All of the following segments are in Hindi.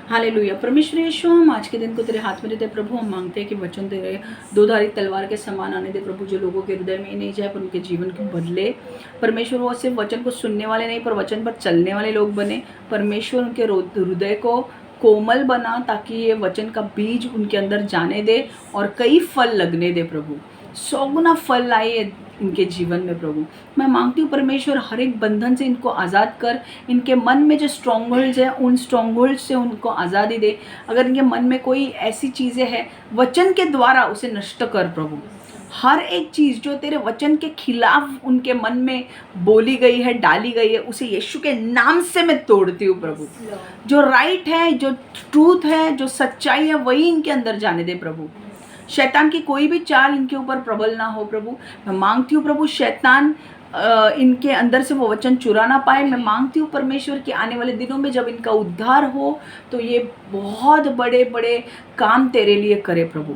हालेलुया। परमेश्वर यीशु, हम आज के दिन को तेरे हाथ में देते प्रभु। हम मांगते हैं कि वचन तेरे दोधारी तलवार के समान आने दे प्रभु, जो लोगों के हृदय में ही नहीं जाए पर उनके जीवन को बदले। परमेश्वर वो सिर्फ वचन को सुनने वाले नहीं पर वचन पर चलने वाले लोग बने। परमेश्वर उनके हृदय को कोमल बना ताकि ये वचन का बीज उनके अंदर जाने दे और कई फल लगने दे प्रभु। 100 गुना फल लाए इनके जीवन में प्रभु। मैं मांगती हूँ परमेश्वर, हर एक बंधन से इनको आज़ाद कर। इनके मन में जो स्ट्रॉन्ग होल्ड्स है उन स्ट्रॉन्ग होल्ड से उनको आज़ादी दे। अगर इनके मन में कोई ऐसी चीज़ें हैं, वचन के द्वारा उसे नष्ट कर प्रभु। हर एक चीज़ जो तेरे वचन के खिलाफ उनके मन में बोली गई है, डाली गई है, उसे यीशु के नाम से मैं तोड़ती हूँ प्रभु। जो राइट है, जो ट्रूथ है, जो सच्चाई है, वही इनके अंदर जाने दे प्रभु। शैतान की कोई भी चाल इनके ऊपर प्रबल ना हो प्रभु। मैं मांगती हूँ प्रभु, शैतान इनके अंदर से वो वचन चुरा ना पाए। मैं मांगती हूँ परमेश्वर कि आने वाले दिनों में जब इनका उद्धार हो तो ये बहुत बड़े बड़े काम तेरे लिए करे प्रभु।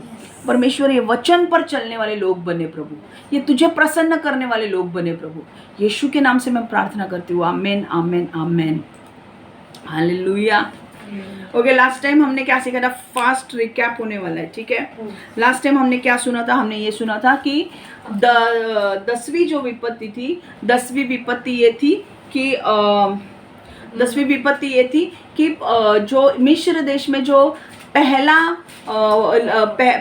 परमेश्वर, ये वचन पर चलने वाले लोग बने प्रभु, ये तुझे प्रसन्न करने वाले लोग बने प्रभु। यीशु के नाम से मैं प्रार्थना करती हूँ। आमेन, आमेन, आमेन। हालेलुया। ओके, लास्ट टाइम हमने क्या सीखा था? फास्ट रिकैप होने वाला है, ठीक है। लास्ट टाइम हमने क्या सुना था? हमने ये सुना था कि 10वीं जो विपत्ति थी, 10वीं विपत्ति ये थी कि 10वीं विपत्ति ये थी कि जो मिस्र देश में जो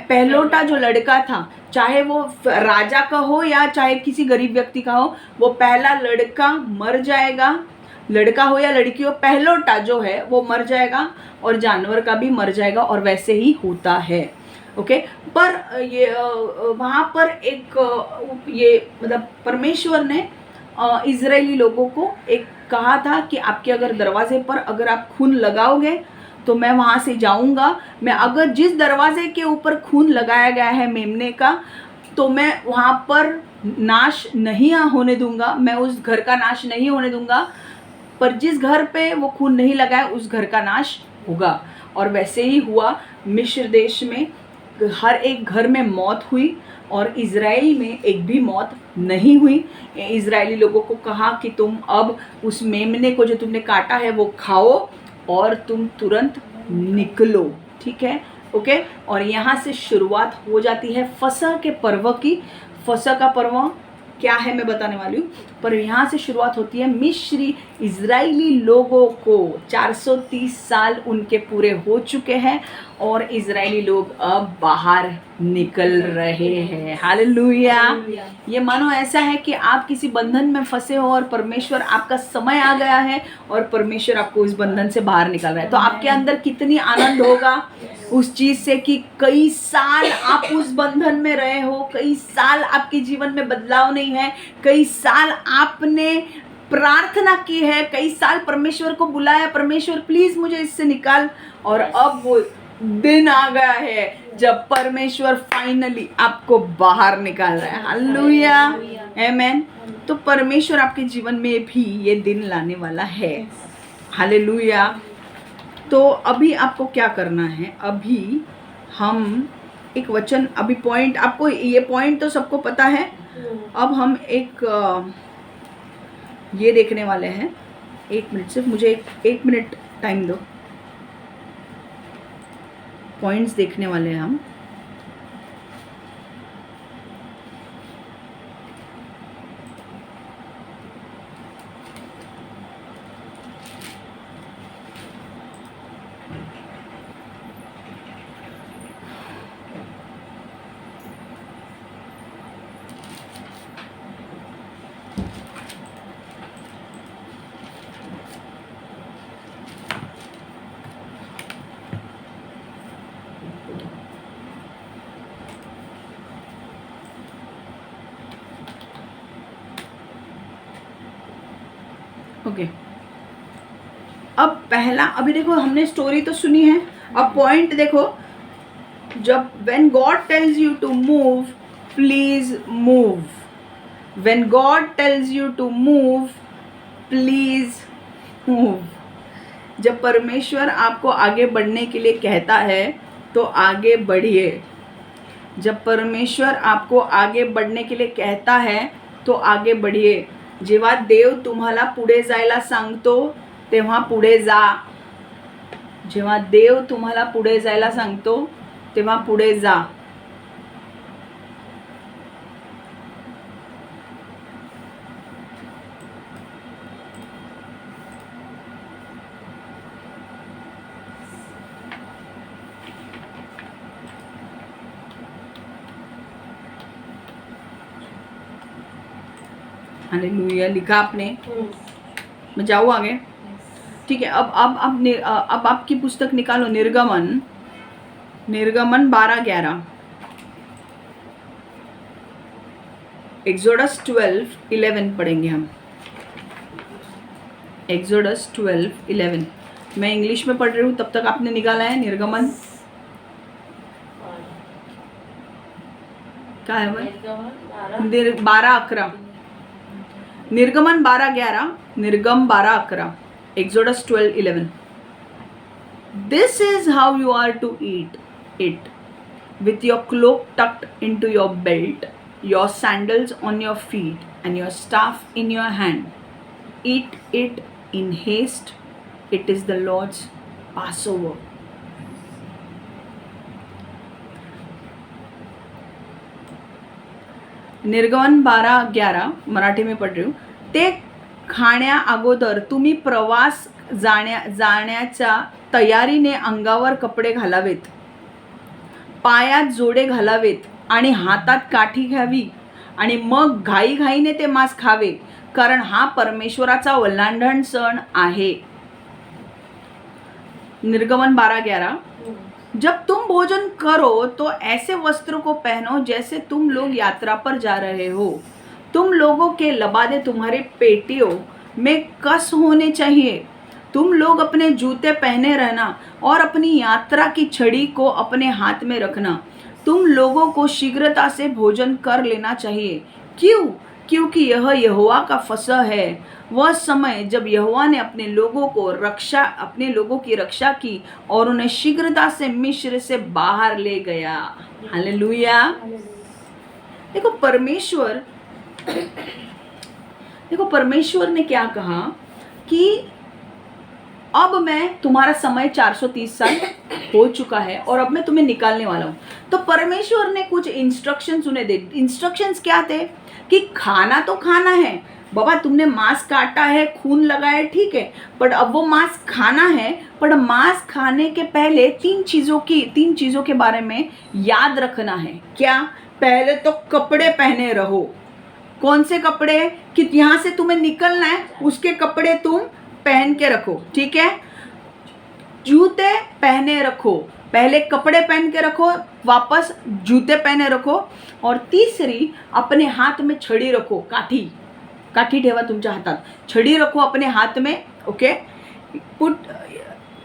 पहलोटा जो लड़का था, चाहे वो राजा का हो या चाहे किसी गरीब व्यक्ति का हो, वो पहला लड़का मर जाएगा। लड़का हो या लड़की हो, पहलोटा जो है वो मर जाएगा और जानवर का भी मर जाएगा, और वैसे ही होता है। ओके, पर ये वहाँ पर एक ये मतलब परमेश्वर ने इजरायली लोगों को एक कहा था कि आपके अगर दरवाजे पर अगर आप खून लगाओगे तो मैं वहाँ से जाऊँगा। मैं अगर जिस दरवाजे के ऊपर खून लगाया गया है मेमने का, तो मैं वहाँ पर नाश नहीं होने दूंगा, मैं उस घर का नाश नहीं होने दूंगा। पर जिस घर पे वो खून नहीं लगाया उस घर का नाश होगा। और वैसे ही हुआ। मिस्र देश में हर एक घर में मौत हुई और इजराइल में एक भी मौत नहीं हुई। इजरायली लोगों को कहा कि तुम अब उस मेमने को जो तुमने काटा है वो खाओ और तुम तुरंत निकलो, ठीक है। ओके, और यहाँ से शुरुआत हो जाती है फसह के पर्व की। फसह का पर्व क्या है मैं बताने वाली हूँ, पर यहाँ से शुरुआत होती है। मिस्री इजरायली लोगों को 430 साल उनके पूरे हो चुके हैं और इजरायली लोग अब बाहर निकल रहे हैं। हालेलुया। ये मानो ऐसा है कि आप किसी बंधन में फंसे हो और परमेश्वर, आपका समय आ गया है और परमेश्वर आपको उस बंधन से बाहर निकाल रहा है। तो आपके अंदर कितनी आनंद होगा उस चीज़ से कि कई साल आप उस बंधन में रहे हो, कई साल आपके जीवन में बदलाव नहीं है, कई साल आपने प्रार्थना की है, कई साल परमेश्वर को बुलाया, परमेश्वर प्लीज मुझे इससे निकाल, और अब वो दिन आ गया है जब परमेश्वर फाइनली आपको बाहर निकाल रहा है। हालेलुया, आमेन। तो परमेश्वर आपके जीवन में भी ये दिन लाने वाला है। हालेलुया। तो अभी आपको क्या करना है? अभी हम एक वचन, अभी पॉइंट, आपको ये पॉइंट तो सबको पता है। अब हम एक ये देखने वाले हैं। 1 मिनट, सिर्फ मुझे एक मिनट टाइम दो। पॉइंट्स देखने वाले हैं हम। ओके, अब पहला, अभी देखो हमने स्टोरी तो सुनी है, अब पॉइंट देखो। जब when God tells you to move, please move. When God tells you to move, please move. जब परमेश्वर आपको आगे बढ़ने के लिए कहता है तो आगे बढ़िए। जब परमेश्वर आपको आगे बढ़ने के लिए कहता है तो आगे बढ़िए। जेव्हा देव तुम्हाला पुढे जायला सांगतो तेव्हा पुढे जा। जेव्हा देव तुम्हाला पुढे जायला सांगतो तेव्हा पुढे जा. हालेलुया लिखा आपने. मैं जाऊँ आगे. ठीक है. अब आपकी पुस्तक निकालो. निर्गमन 12:11. एक्सोडस 12:11 पढ़ेंगे हम. एक्सोडस 12:11. मैं इंग्लिश में पढ़ रही हूँ, तब तक आपने निकाला है. निर्गमन क्या है भाई? 12:11. निर्गमन 12:11. निर्गम 12:11. Exodus 12:11. This is how you are to eat it, with your cloak tucked into your belt, your sandals on your feet, and your staff in your hand. Eat it in haste. It is the Lord's Passover. निर्गमन 12:11 मराठी में पढ़ रही हूँ. ते खाण्या अगोदर तुम्ही प्रवास जाण्याच्या तयारीने अंगावर कपडे घालावेत, पायात जोडे घालावेत आणि हातात काठी घ्यावी आणि मग घाईघाईने ते मांस खावे, कारण हा परमेश्वराचा ओलांडण सण आहे. निर्गमन 12:11. जब तुम भोजन करो तो ऐसे वस्त्रों को पहनो जैसे तुम लोग यात्रा पर जा रहे हो. तुम लोगों के लबादे तुम्हारे पेटियों में कस होने चाहिए. तुम लोग अपने जूते पहने रहना और अपनी यात्रा की छड़ी को अपने हाथ में रखना. तुम लोगों को शीघ्रता से भोजन कर लेना चाहिए. क्यों? क्योंकि यह यहोवा का फसह है, वह समय जब यहोवा ने अपने लोगों की रक्षा की और उन्हें शीघ्रता से मिस्र से बाहर ले गया. हालेलुया. देखो परमेश्वर ने क्या कहा कि अब मैं तुम्हारा समय 430 साल हो चुका है और अब मैं तुम्हें निकालने वाला हूँ. तो परमेश्वर ने कुछ इंस्ट्रक्शंस उन्हें दे. इंस्ट्रक्शंस क्या थे कि खाना तो खाना है बाबा, तुमने मांस काटा है, खून लगाया है, ठीक है, बट अब वो मांस खाना है. पर मांस खाने के पहले तीन चीज़ों के बारे में याद रखना है. क्या? पहले तो कपड़े पहने रहो. कौन से कपड़े? कि यहाँ से तुम्हें निकलना है उसके कपड़े तुम पहन के रखो. ठीक है. जूते पहने रखो. पहले कपड़े पहन के रखो, वापस जूते पहने रखो. और तीसरी, अपने हाथ में छड़ी रखो. काठी ठेवा तुमच्या हातात. छड़ी रखो अपने हाथ में. Okay.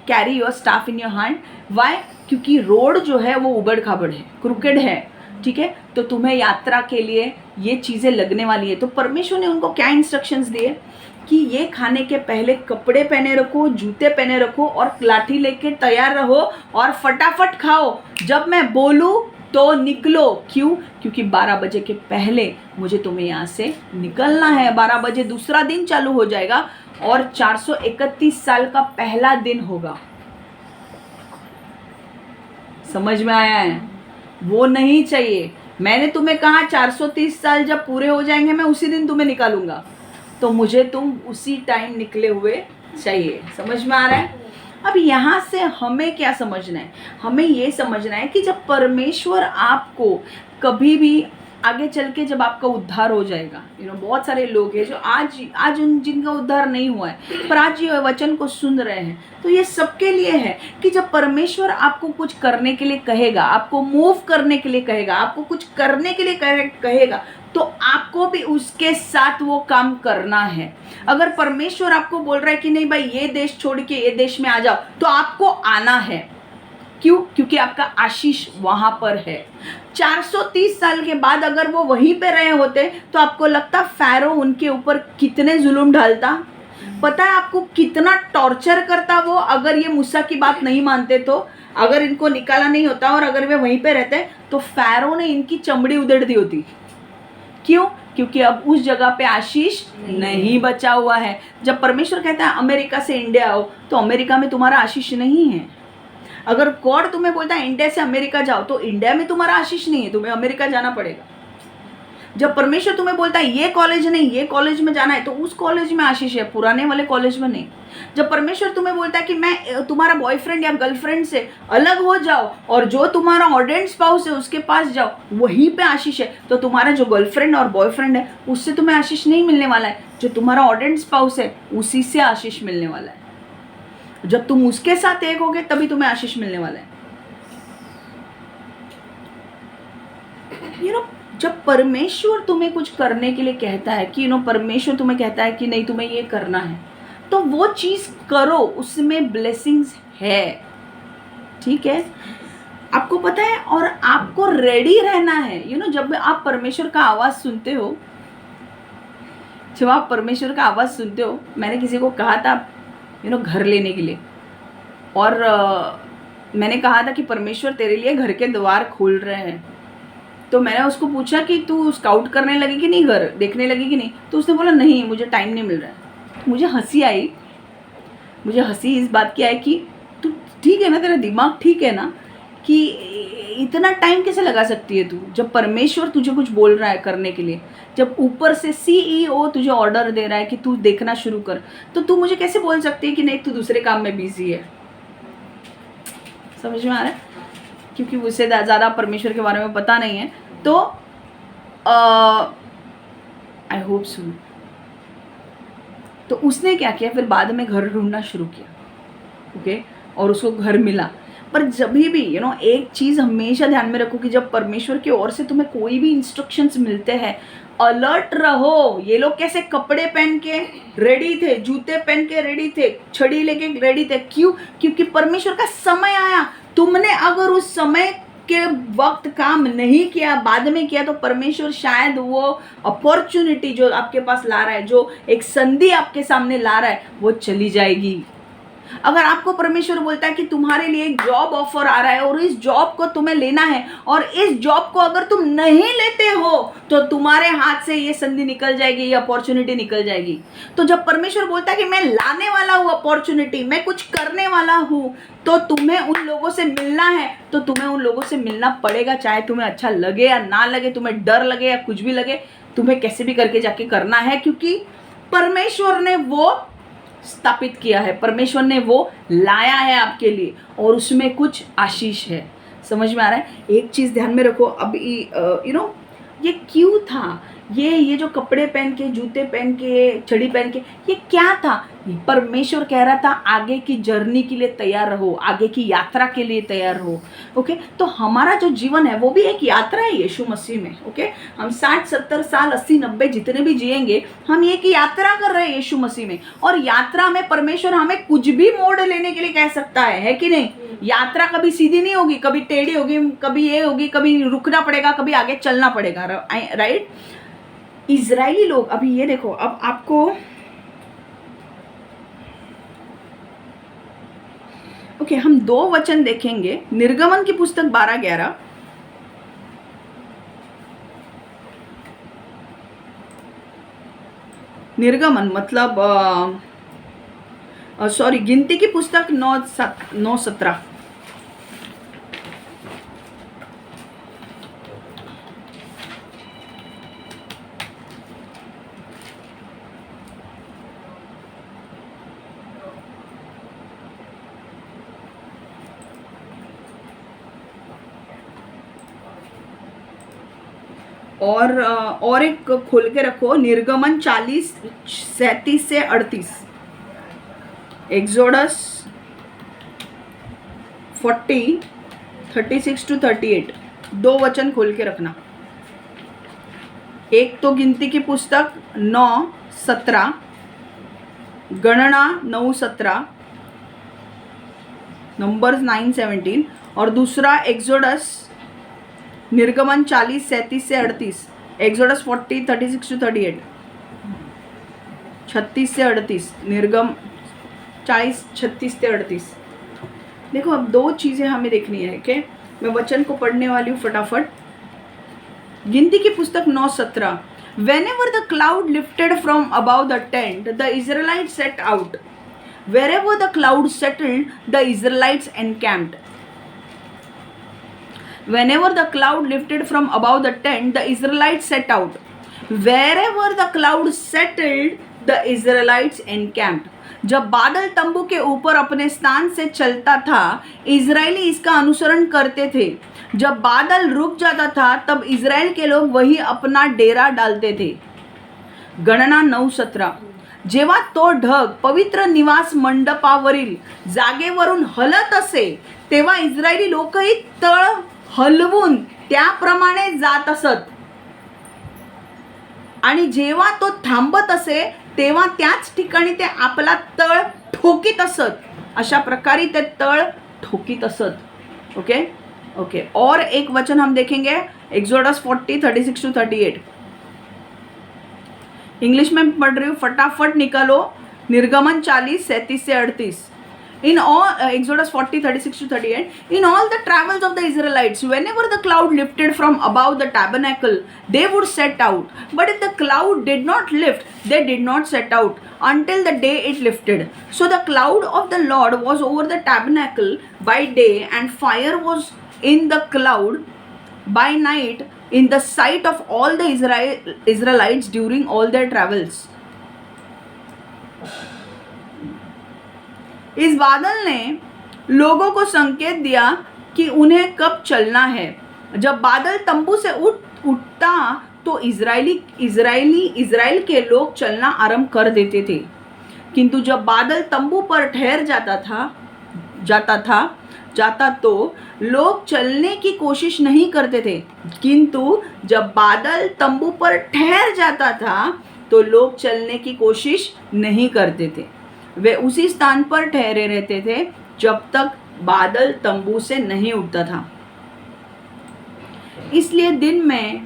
Carry your staff in your hand. Why? क्योंकि रोड जो है वो उबड़ खाबड़ है, क्रुकेड है. ठीक है. तो तुम्हें यात्रा के लिए ये चीज़ें लगने वाली है. तो परमेश्वर ने उनको क्या इंस्ट्रक्शंस दिए कि ये खाने के पहले कपड़े पहने रखो, जूते पहने रखो और लाठी लेके तैयार रहो और फटाफट खाओ. जब मैं बोलूँ तो निकलो. क्यों? क्योंकि 12 बजे के पहले मुझे तुम्हें यहाँ से निकलना है. 12 बजे दूसरा दिन चालू हो जाएगा और 431 साल का पहला दिन होगा. समझ में आया है? वो नहीं चाहिए. मैंने तुम्हें कहा 430 साल जब पूरे हो जाएंगे मैं उसी दिन तुम्हें निकालूंगा. तो मुझे तुम उसी टाइम निकले हुए चाहिए. समझ में आ रहा है? अब यहाँ से हमें क्या समझना है? हमें ये समझना है कि जब परमेश्वर आपको कभी भी आगे चल के जब आपका उद्धार हो जाएगा, बहुत सारे लोग हैं जो आज जिनका उद्धार नहीं हुआ है पर आज ये वचन को सुन रहे हैं, तो ये सबके लिए है कि जब परमेश्वर आपको कुछ करने के लिए कहेगा, आपको मूव करने के लिए कहेगा, आपको कुछ करने के लिए कहेगा, तो आपको भी उसके साथ वो काम करना है. अगर परमेश्वर आपको बोल रहा है कि नहीं भाई ये देश छोड़ के ये देश में आ जाओ, तो आपको आना है. क्यों? क्योंकि आपका आशीष वहां पर है. 430 साल के बाद अगर वो वहीं पे रहे होते तो आपको लगता फ़ारो उनके ऊपर कितने जुल्म डालता? पता है आपको कितना टॉर्चर करता वो? अगर ये मूसा की बात नहीं मानते तो, अगर इनको निकाला नहीं होता और अगर वे वहीं पे रहते तो फ़ारो ने इनकी चमड़ी उधेड़ दी होती. क्यों? क्योंकि अब उस जगह पे आशीष नहीं बचा हुआ है। जब परमेश्वर कहता है अमेरिका से इंडिया आओ, तो अमेरिका में तुम्हारा आशीष नहीं है। अगर गॉड तुम्हें बोलता है इंडिया से अमेरिका जाओ, तो इंडिया में तुम्हारा आशीष नहीं है, तुम्हें अमेरिका जाना पड़ेगा। जब परमेश्वर तुम्हें बोलता है ये कॉलेज नहीं, ये कॉलेज में जाना है, तो उस कॉलेज में आशीष है, पुराने वाले कॉलेज में नहीं। जब परमेश्वर तुम्हें बोलता है कि मैं तुम्हारा बॉयफ्रेंड या गर्लफ्रेंड से अलग हो जाओ और जो तुम्हारा ऑर्डेंड स्पाउस है उसके पास जाओ, वहीं पे आशीष है। तो तुम्हारा जो गर्लफ्रेंड और बॉयफ्रेंड है उससे तुम्हें आशीष नहीं मिलने वाला है, जो तुम्हारा ऑर्डेंड स्पाउस है उसी से आशीष मिलने वाला है। जब तुम उसके साथ एक होगे तभी तुम्हें आशीष मिलने वाला है। जब परमेश्वर तुम्हें कुछ करने के लिए कहता है कि परमेश्वर तुम्हें कहता है कि नहीं तुम्हें ये करना है, तो वो चीज करो, उसमें ब्लेसिंग्स है। ठीक है, आपको पता है। और आपको रेडी रहना है। जब आप परमेश्वर का आवाज सुनते हो, जब आप परमेश्वर का आवाज सुनते हो, मैंने किसी को कहा था घर लेने के लिए, और मैंने कहा था कि परमेश्वर तेरे लिए घर के द्वार खोल रहे हैं। तो मैंने उसको पूछा कि तू स्काउट करने लगी कि नहीं, घर देखने लगी कि नहीं? तो उसने बोला नहीं, मुझे टाइम नहीं मिल रहा है। मुझे हंसी आई। मुझे हंसी इस बात की आई कि तू ठीक है ना, तेरा दिमाग ठीक है ना, कि इतना टाइम कैसे लगा सकती है तू, जब परमेश्वर तुझे कुछ बोल रहा है करने के लिए, जब ऊपर से CEO तुझे ऑर्डर दे रहा है कि तू देखना शुरू कर, तो तू मुझे कैसे बोल सकती है कि नहीं तू दूसरे काम में बिजी है? समझ में आ रहा है? क्योंकि उसे ज़्यादा परमेश्वर के बारे में पता नहीं है। तो आई होप सो। तो उसने क्या किया, फिर बाद में घर ढूंढना शुरू किया। ओके, और उसको घर मिला। पर जब भी एक चीज़ हमेशा ध्यान में रखो कि जब परमेश्वर की ओर से तुम्हें कोई भी इंस्ट्रक्शंस मिलते हैं, अलर्ट रहो। ये लोग कैसे कपड़े पहन के रेडी थे, जूते पहन के रेडी थे, छड़ी लेके रेडी थे। क्यों? क्योंकि परमेश्वर का समय आया। तुमने अगर उस समय के वक्त काम नहीं किया, बाद में किया, तो परमेश्वर शायद वो अपॉर्चुनिटी जो आपके पास ला रहा है, जो एक संधि आपके सामने ला रहा है, वो चली जाएगी। अगर आपको परमेश्वर बोलता है कि तुम्हारे लिए एक जॉब ऑफर आ रहा है और इस जॉब को तुम्हें लेना है, और इस जॉब को अगर तुम नहीं लेते हो तो तुम्हारे हाथ से ये संधि निकल जाएगी, ये अपॉर्चुनिटी निकल जाएगी। तो जब परमेश्वर बोलता है कि मैं लाने वाला हूँ अपॉर्चुनिटी, मैं कुछ करने वाला हूँ, तो तुम्हें उन लोगों से मिलना है, तो तुम्हें उन लोगों से मिलना पड़ेगा। चाहे तुम्हें अच्छा लगे या ना लगे, तुम्हें डर लगे या कुछ भी लगे, तुम्हें कैसे भी करके जाके करना है, क्योंकि परमेश्वर ने वो स्थापित किया है, परमेश्वर ने वो लाया है आपके लिए, और उसमें कुछ आशीष है। समझ में आ रहा है? एक चीज़ ध्यान में रखो, अभी ये क्यों था, ये जो कपड़े पहन के, जूते पहन के, छड़ी पहन के, ये क्या था? परमेश्वर कह रहा था आगे की जर्नी के लिए तैयार रहो, आगे की यात्रा के लिए तैयार रहो। ओके, तो हमारा जो जीवन है वो भी एक यात्रा है यीशु मसीह में। ओके, हम 60, 70 साल, 80, 90 जितने भी जिएंगे, हम ये की यात्रा कर रहे हैं यीशु मसीह में। और यात्रा में परमेश्वर हमें कुछ भी मोड़ लेने के लिए कह सकता है कि नहीं? यात्रा कभी सीधी नहीं होगी, कभी टेढ़ी होगी, कभी ये होगी, कभी रुकना पड़ेगा, कभी आगे चलना पड़ेगा। राइट? इजरायली लोग, अभी ये देखो, अब आपको ओके, हम 2 वचन देखेंगे। निर्गमन की पुस्तक 12:11। निर्गमन मतलब सॉरी, गिनती की पुस्तक 9:17। और एक खोल के रखो, निर्गमन 40, 37 से 38, एक्सोडस 40, 36 to 38। 2 वचन खोल के रखना। एक तो गिनती की पुस्तक 9:17, गणना 9:17, नंबर्स 9:17, और दूसरा एक्सोडस, निर्गमन 40, 37 से 38, एक्सोडस 40, 36 to 38, 36 से 38, निर्गम 40, 36 से 38। देखो, अब 2 चीज़ें हमें देखनी है। ओके, मैं वचन को पढ़ने वाली हूँ फटाफट। गिनती की पुस्तक 9:17, Whenever the cloud lifted from above the tent, the Israelites set out. Wherever the cloud settled, the Israelites encamped. Whenever the cloud lifted from above the tent, the Israelites set out. Wherever the cloud settled, the Israelites encamped. जब बादल तंबू के ऊपर अपने स्थान से चलता था, इजरायली इसका अनुसरण करते थे. जब बादल रुक जाता था, तब इजराइल के लोग वही अपना डेरा डालते थे. गणना 9:17. जेव्हा तो ढग पवित्र निवास मंडपावरील जागेवरून हलत असे, तेव्हा इस्रायली लोकही तळ हलवून त्याप्रमाणे जात असत. आणि जेव्हा तो थांबत असे, तेव्हा त्याच ठिकाणी ते आपला तळ ठोकीत असत. अशा प्रकारे ते तळ ठोकीत असत. ओके. और एक वचन हम देखेंगे, एक्सोडस 40:36-38. इंग्लिश में पढ़ रही हूँ, फटाफट निकालो. निर्गमन 40:37-38. In all, Exodus 40:36-38. In all the travels of the Israelites, whenever the cloud lifted from above the tabernacle, they would set out. But if the cloud did not lift, they did not set out until the day it lifted. So the cloud of the Lord was over the tabernacle by day, and fire was in the cloud by night in the sight of all the Israelites during all their travels. इस बादल ने लोगों को संकेत दिया कि उन्हें कब चलना है. जब बादल तंबू से उठता तो इजराइल के लोग चलना आरंभ कर देते थे. किंतु जब बादल तंबू पर ठहर जाता तो लोग चलने की कोशिश नहीं करते थे. किंतु जब बादल तंबू पर ठहर जाता था तो लोग चलने की कोशिश नहीं करते थे. वे उसी स्थान पर ठहरे रहते थे जब तक बादल तंबू से नहीं उठता था. इसलिए दिन में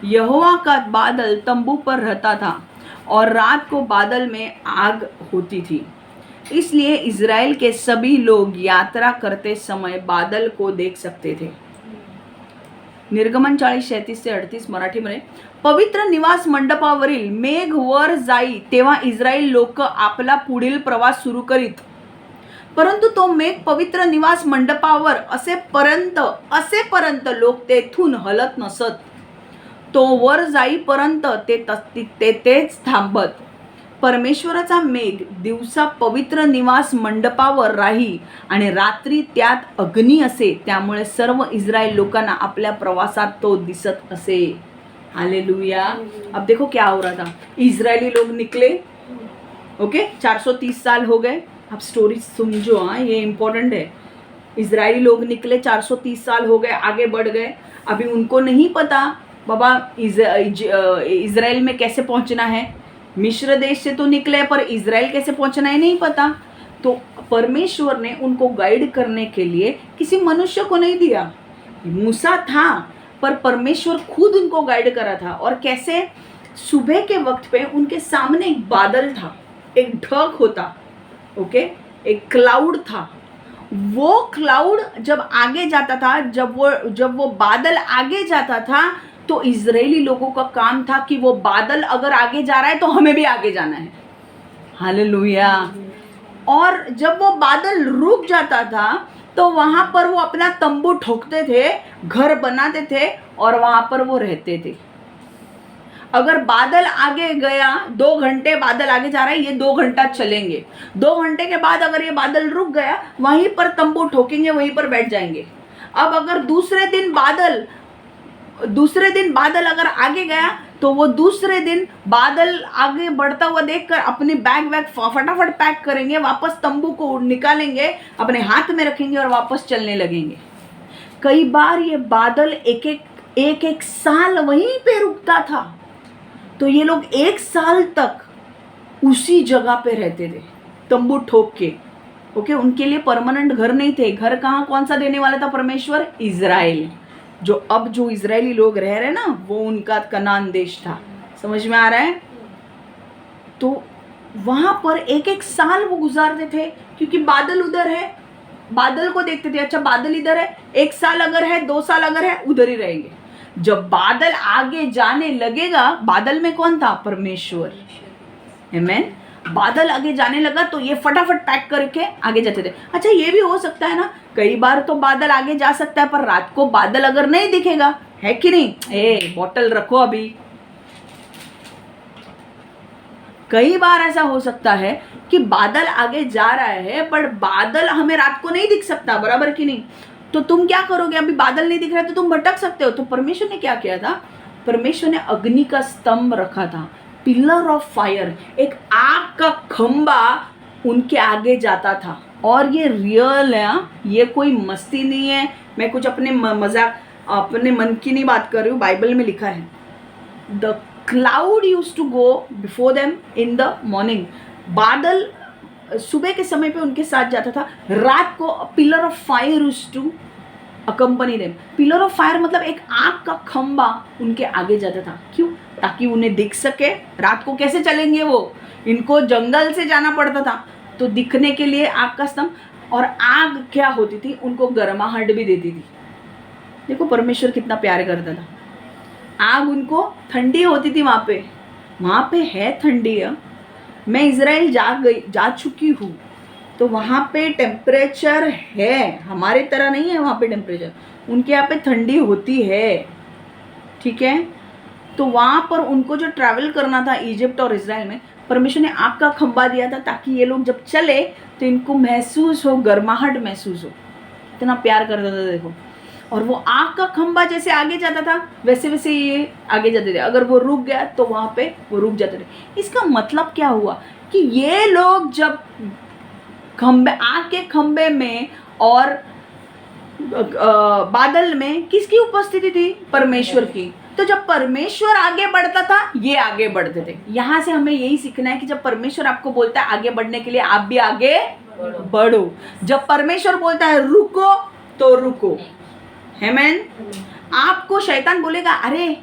यहोवा का बादल तंबू पर रहता था और रात को बादल में आग होती थी. इसलिए इज़राइल के सभी लोग यात्रा करते समय बादल को देख सकते थे. निर्गमन 40:37-38 मराठीमध्ये. पवित्र निवास मंडपावरील मेघ वर जाई तेव्हा इस्रायल लोक आपला पुढील प्रवास सुरू करीत. परंतु तो मेघ पवित्र निवास मंडपावर असेपर्यंत लोक तेथून हलत नसत. तो वर जाईपर्यंत तेच थांबत. परमेश्वराचा मेघ दिवसा पवित्र निवास मंडपावर राही आणि रात्री त्यात अग्नी असे. त्यामुळे सर्व इस्रायल लोकांना आपल्या प्रवासात तो दिसत असे. हालेलुया. अब देखो क्या हो रहा था. इजरायली लोग निकले. ओके, 430 साल हो गए. अब स्टोरी समझो, हाँ, ये इम्पोर्टेंट है. इजरायली लोग निकले, 430 साल हो गए, आगे बढ़ गए. अभी उनको नहीं पता बाबा इजराइल में कैसे पहुंचना है. मिस्र देश से तो निकले, पर इजराइल कैसे पहुंचना है नहीं पता. तो परमेश्वर ने उनको गाइड करने के लिए किसी मनुष्य को नहीं दिया. मूसा था, पर परमेश्वर खुद उनको गाइड करा था. और कैसे? सुबह के वक्त पे उनके सामने एक बादल था, एक ढग होता. ओके, एक क्लाउड था. वो क्लाउड जब आगे जाता था, जब वो बादल आगे जाता था, तो इजरायली लोगों का काम था कि वो बादल अगर आगे जा रहा है तो हमें भी आगे जाना है. हालेलुया. और जब वो बादल रुक जाता था तो वहां पर वो अपना तंबू ठोकते थे, घर बनाते थे और वहां पर वो रहते थे. अगर बादल आगे गया, 2 घंटे बादल आगे जा रहा है, ये 2 घंटा चलेंगे. 2 घंटे के बाद अगर ये बादल रुक गया, वहीं पर तंबू ठोकेंगे, वहीं पर बैठ जाएंगे. अब अगर दूसरे दिन बादल अगर आगे गया, तो वो दूसरे दिन बादल आगे बढ़ता हुआ देखकर अपने बैग फटाफट पैक करेंगे, वापस तंबू को निकालेंगे, अपने हाथ में रखेंगे और वापस चलने लगेंगे. कई बार ये बादल एक साल वहीं पे रुकता था. तो ये लोग 1 साल तक उसी जगह पे रहते थे, तंबू ठोक के. ओके, उनके लिए परमानेंट घर नहीं थे. घर कहाँ, कौन सा देने वाला था? परमेश्वर. इजराइल. जो इजरायली लोग रह रहे हैं ना, वो उनका कनान देश था. समझ में आ रहा है? तो वहां पर 1 साल वो गुजारते थे, क्योंकि बादल उधर है, बादल को देखते थे. अच्छा, बादल इधर है, 1 साल अगर है, 2 साल अगर है, उधर ही रहेंगे. जब बादल आगे जाने लगेगा, बादल में कौन था? परमेश्वर। आमेन। बादल आगे जाने लगा तो ये फटाफट पैक करके आगे जाते थे। अच्छा, ये भी हो सकता है ना, कई बार तो बादल आगे जा सकता है पर रात को बादल अगर नहीं दिखेगा, है कि नहीं? बॉटल रखो अभी। कई बार ऐसा हो सकता है कि बादल आगे जा रहा है पर बादल हमें रात को नहीं दिख सकता, बराबर कि नहीं? तो तुम क्या करोगे? अभी बादल नहीं दिख रहा है तो तुम भटक सकते हो। तो परमेश्वर ने क्या किया था? परमेश्वर ने अग्नि का स्तंभ रखा था, पिलर ऑफ फायर, एक आग का खंबा उनके आगे जाता था। और ये रियल है, ये कोई मस्ती नहीं है, मैं कुछ अपने मजाक अपने मन की नहीं बात कर रही हूँ, बाइबल में लिखा है। The cloud used to go before them in the morning. बादल सुबह के समय पे उनके साथ जाता था, रात को pillar of fire used to accompany them. Pillar of fire मतलब एक आग का खंबा उनके आगे जाता था। क्यों? ताकि उन्हें दिख सके। रात को कैसे चलेंगे वो? इनको जंगल से जाना पड़ता था, तो दिखने के लिए आग का स्तंभ। और आग क्या होती थी? उनको गर्माहट भी देती थी। देखो परमेश्वर कितना प्यार करता था। आग उनको ठंडी होती थी, वहाँ पे है ठंडी है। मैं इजराइल जा चुकी हूँ, तो वहाँ पे टेम्परेचर है, हमारे तरह नहीं है वहाँ पे टेम्परेचर, उनके यहाँ पे ठंडी होती है, ठीक है। तो वहाँ पर उनको जो ट्रैवल करना था इजिप्ट और इजराइल में, परमेश्वर ने आग का खंबा दिया था ताकि ये लोग जब चले तो इनको महसूस हो, गर्माहट महसूस हो। इतना प्यार करता था देखो। और वो आग का खंबा जैसे आगे जाता था वैसे वैसे ये आगे जाते थे। अगर वो रुक गया तो वहाँ पे वो रुक जाते थे। इसका मतलब क्या हुआ कि ये लोग जब खंबे, आग के खंबे में और बादल में किसकी उपस्थिति थी? परमेश्वर की। तो जब परमेश्वर आगे बढ़ता था ये आगे बढ़ते थे। यहाँ से हमें यही सीखना है कि जब परमेश्वर आपको बोलता है आगे बढ़ने के लिए, आप भी आगे बढ़ो। जब परमेश्वर बोलता है रुको तो रुको। आमेन। आपको शैतान बोलेगा अरे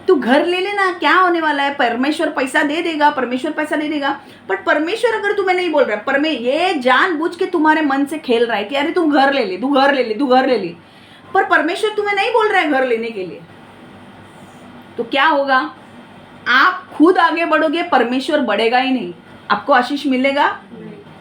तू घर ले लेना, क्या होने वाला है, परमेश्वर पैसा दे देगा, परमेश्वर पैसा दे देगा। बट परमेश्वर अगर तुम्हें नहीं बोल रहा है, ये जानबूझ के तुम्हारे मन से खेल रहा है कि अरे तुम घर ले ले, तू घर ले ले, तू घर ले ले, पर परमेश्वर तुम्हें नहीं बोल रहा है घर लेने के लिए, तो क्या होगा? आप खुद आगे बढ़ोगे, परमेश्वर बढ़ेगा ही नहीं, आपको आशीष मिलेगा,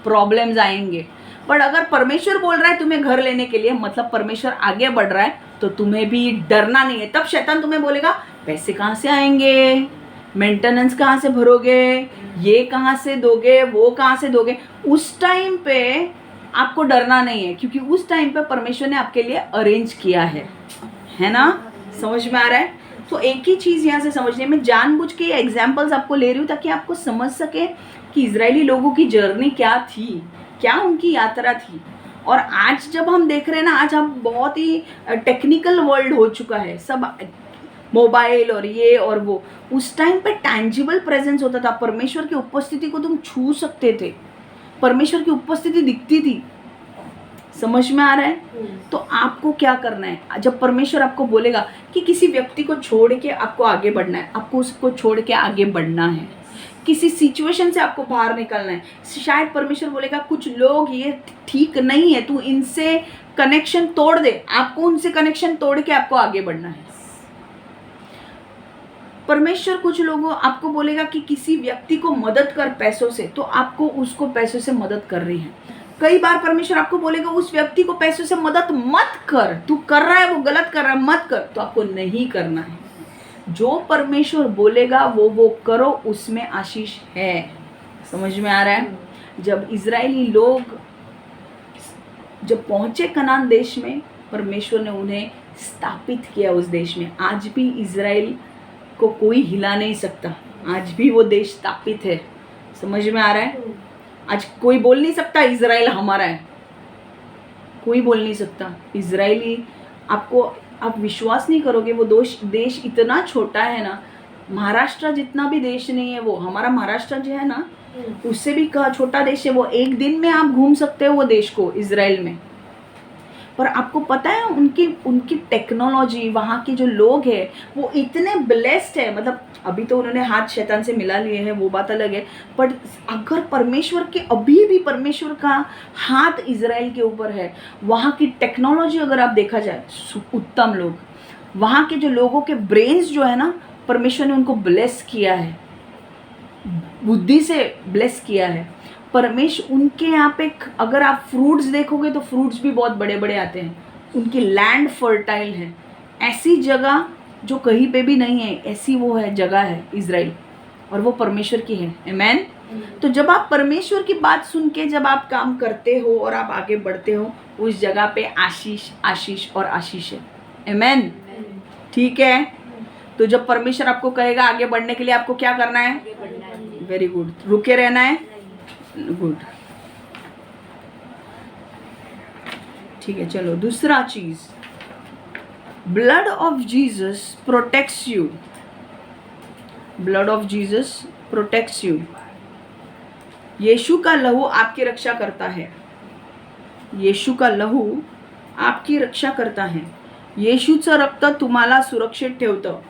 प्रॉब्लम्स आएंगे। बट अगर परमेश्वर बोल रहा है तुम्हें घर लेने के लिए, मतलब परमेश्वर आगे बढ़ रहा है, तो तुम्हें भी डरना नहीं है। तब शैतान तुम्हें बोलेगा पैसे कहाँ से आएंगे, मेंटेनेंस कहाँ से भरोगे, ये कहाँ से दोगे, वो कहाँ से दोगे। उस टाइम पे आपको डरना नहीं है, क्योंकि उस टाइम पे परमेश्वर ने आपके लिए अरेंज किया है ना। समझ में आ रहा है? तो एक ही चीज़ यहाँ से समझने में, जानबूझ के एग्जाम्पल्स आपको ले रही हूँ ताकि आपको समझ सके कि इजरायली लोगों की जर्नी क्या थी, क्या उनकी यात्रा थी। और आज जब हम देख रहे हैं ना, आज हम बहुत ही टेक्निकल वर्ल्ड हो चुका है, सब मोबाइल और ये और वो। उस टाइम पे टैंजिबल प्रेजेंस होता था, परमेश्वर की उपस्थिति को तुम छू सकते थे, परमेश्वर की उपस्थिति दिखती थी। समझ में आ रहा है? तो आपको क्या करना है? जब परमेश्वर आपको बोलेगा कि किसी व्यक्ति को छोड़ के आपको आगे बढ़ना है, आपको उसको छोड़ के आगे बढ़ना है, किसी सिचुएशन से आपको बाहर निकलना है। शायद परमेश्वर बोलेगा कुछ लोग ये ठीक नहीं है, तू इनसे कनेक्शन तोड़ दे, आपको उनसे कनेक्शन तोड़ के आपको आगे बढ़ना है। परमेश्वर कुछ लोगों आपको बोलेगा कि किसी व्यक्ति को मदद कर पैसों से, तो आपको उसको पैसों से मदद कर रही है। कई बार परमेश्वर आपको बोलेगा उस व्यक्ति को पैसों से मदद मत कर, तू कर रहा है वो गलत कर रहा है, मत कर, तो आपको नहीं करना है। जो परमेश्वर बोलेगा वो करो, उसमें आशीष है। समझ में आ रहा है? जब इजरायली लोग जब पहुंचे कनान देश में, परमेश्वर ने उन्हें स्थापित किया उस देश में। आज भी इजराइल को कोई हिला नहीं सकता, आज भी वो देश स्थापित है। समझ में आ रहा है? आज कोई बोल नहीं सकता इजराइल हमारा है, कोई बोल नहीं सकता। इजरायली आप विश्वास नहीं करोगे, वो देश इतना छोटा है ना, महाराष्ट्र जितना भी देश नहीं है वो। हमारा महाराष्ट्र जो है ना, उससे भी छोटा देश है वो। एक दिन में आप घूम सकते हो वो देश को, इजराइल में। पर आपको पता है उनकी टेक्नोलॉजी, वहाँ के जो लोग हैं वो इतने ब्लेस्ड है। मतलब अभी तो उन्होंने हाथ शैतान से मिला लिए हैं, वो बात अलग है, बट अगर अभी भी परमेश्वर का हाथ इजराइल के ऊपर है। वहाँ की टेक्नोलॉजी अगर आप देखा जाए, उत्तम लोग। वहाँ के जो लोगों के ब्रेन्स जो है ना, परमेश्वर ने उनको ब्लेस किया है, बुद्धि से ब्लेस किया है। परमेश्वर उनके यहाँ पे, अगर आप फ्रूट्स देखोगे तो फ्रूट्स भी बहुत बड़े बड़े आते हैं। उनकी लैंड फर्टाइल है, ऐसी जगह जो कहीं पे भी नहीं है, ऐसी वो है जगह है इज़राइल, और वो परमेश्वर की है। आमेन। तो जब आप परमेश्वर की बात सुन के जब आप काम करते हो और आप आगे बढ़ते हो, उस जगह पे आशीष आशीष और आशीष है। आमेन। ठीक है। तो जब परमेश्वर आपको कहेगा आगे बढ़ने के लिए आपको क्या करना है? Very good. रुके रहना है। गुड। ठीक है, चलो दूसरा चीज, blood of Jesus protects you. Blood of Jesus protects you. यीशु का लहू आपकी रक्षा करता है। येशू का लहू आपकी रक्षा करता है। येशूचं रक्त तुम्हाला सुरक्षित ठेवतं।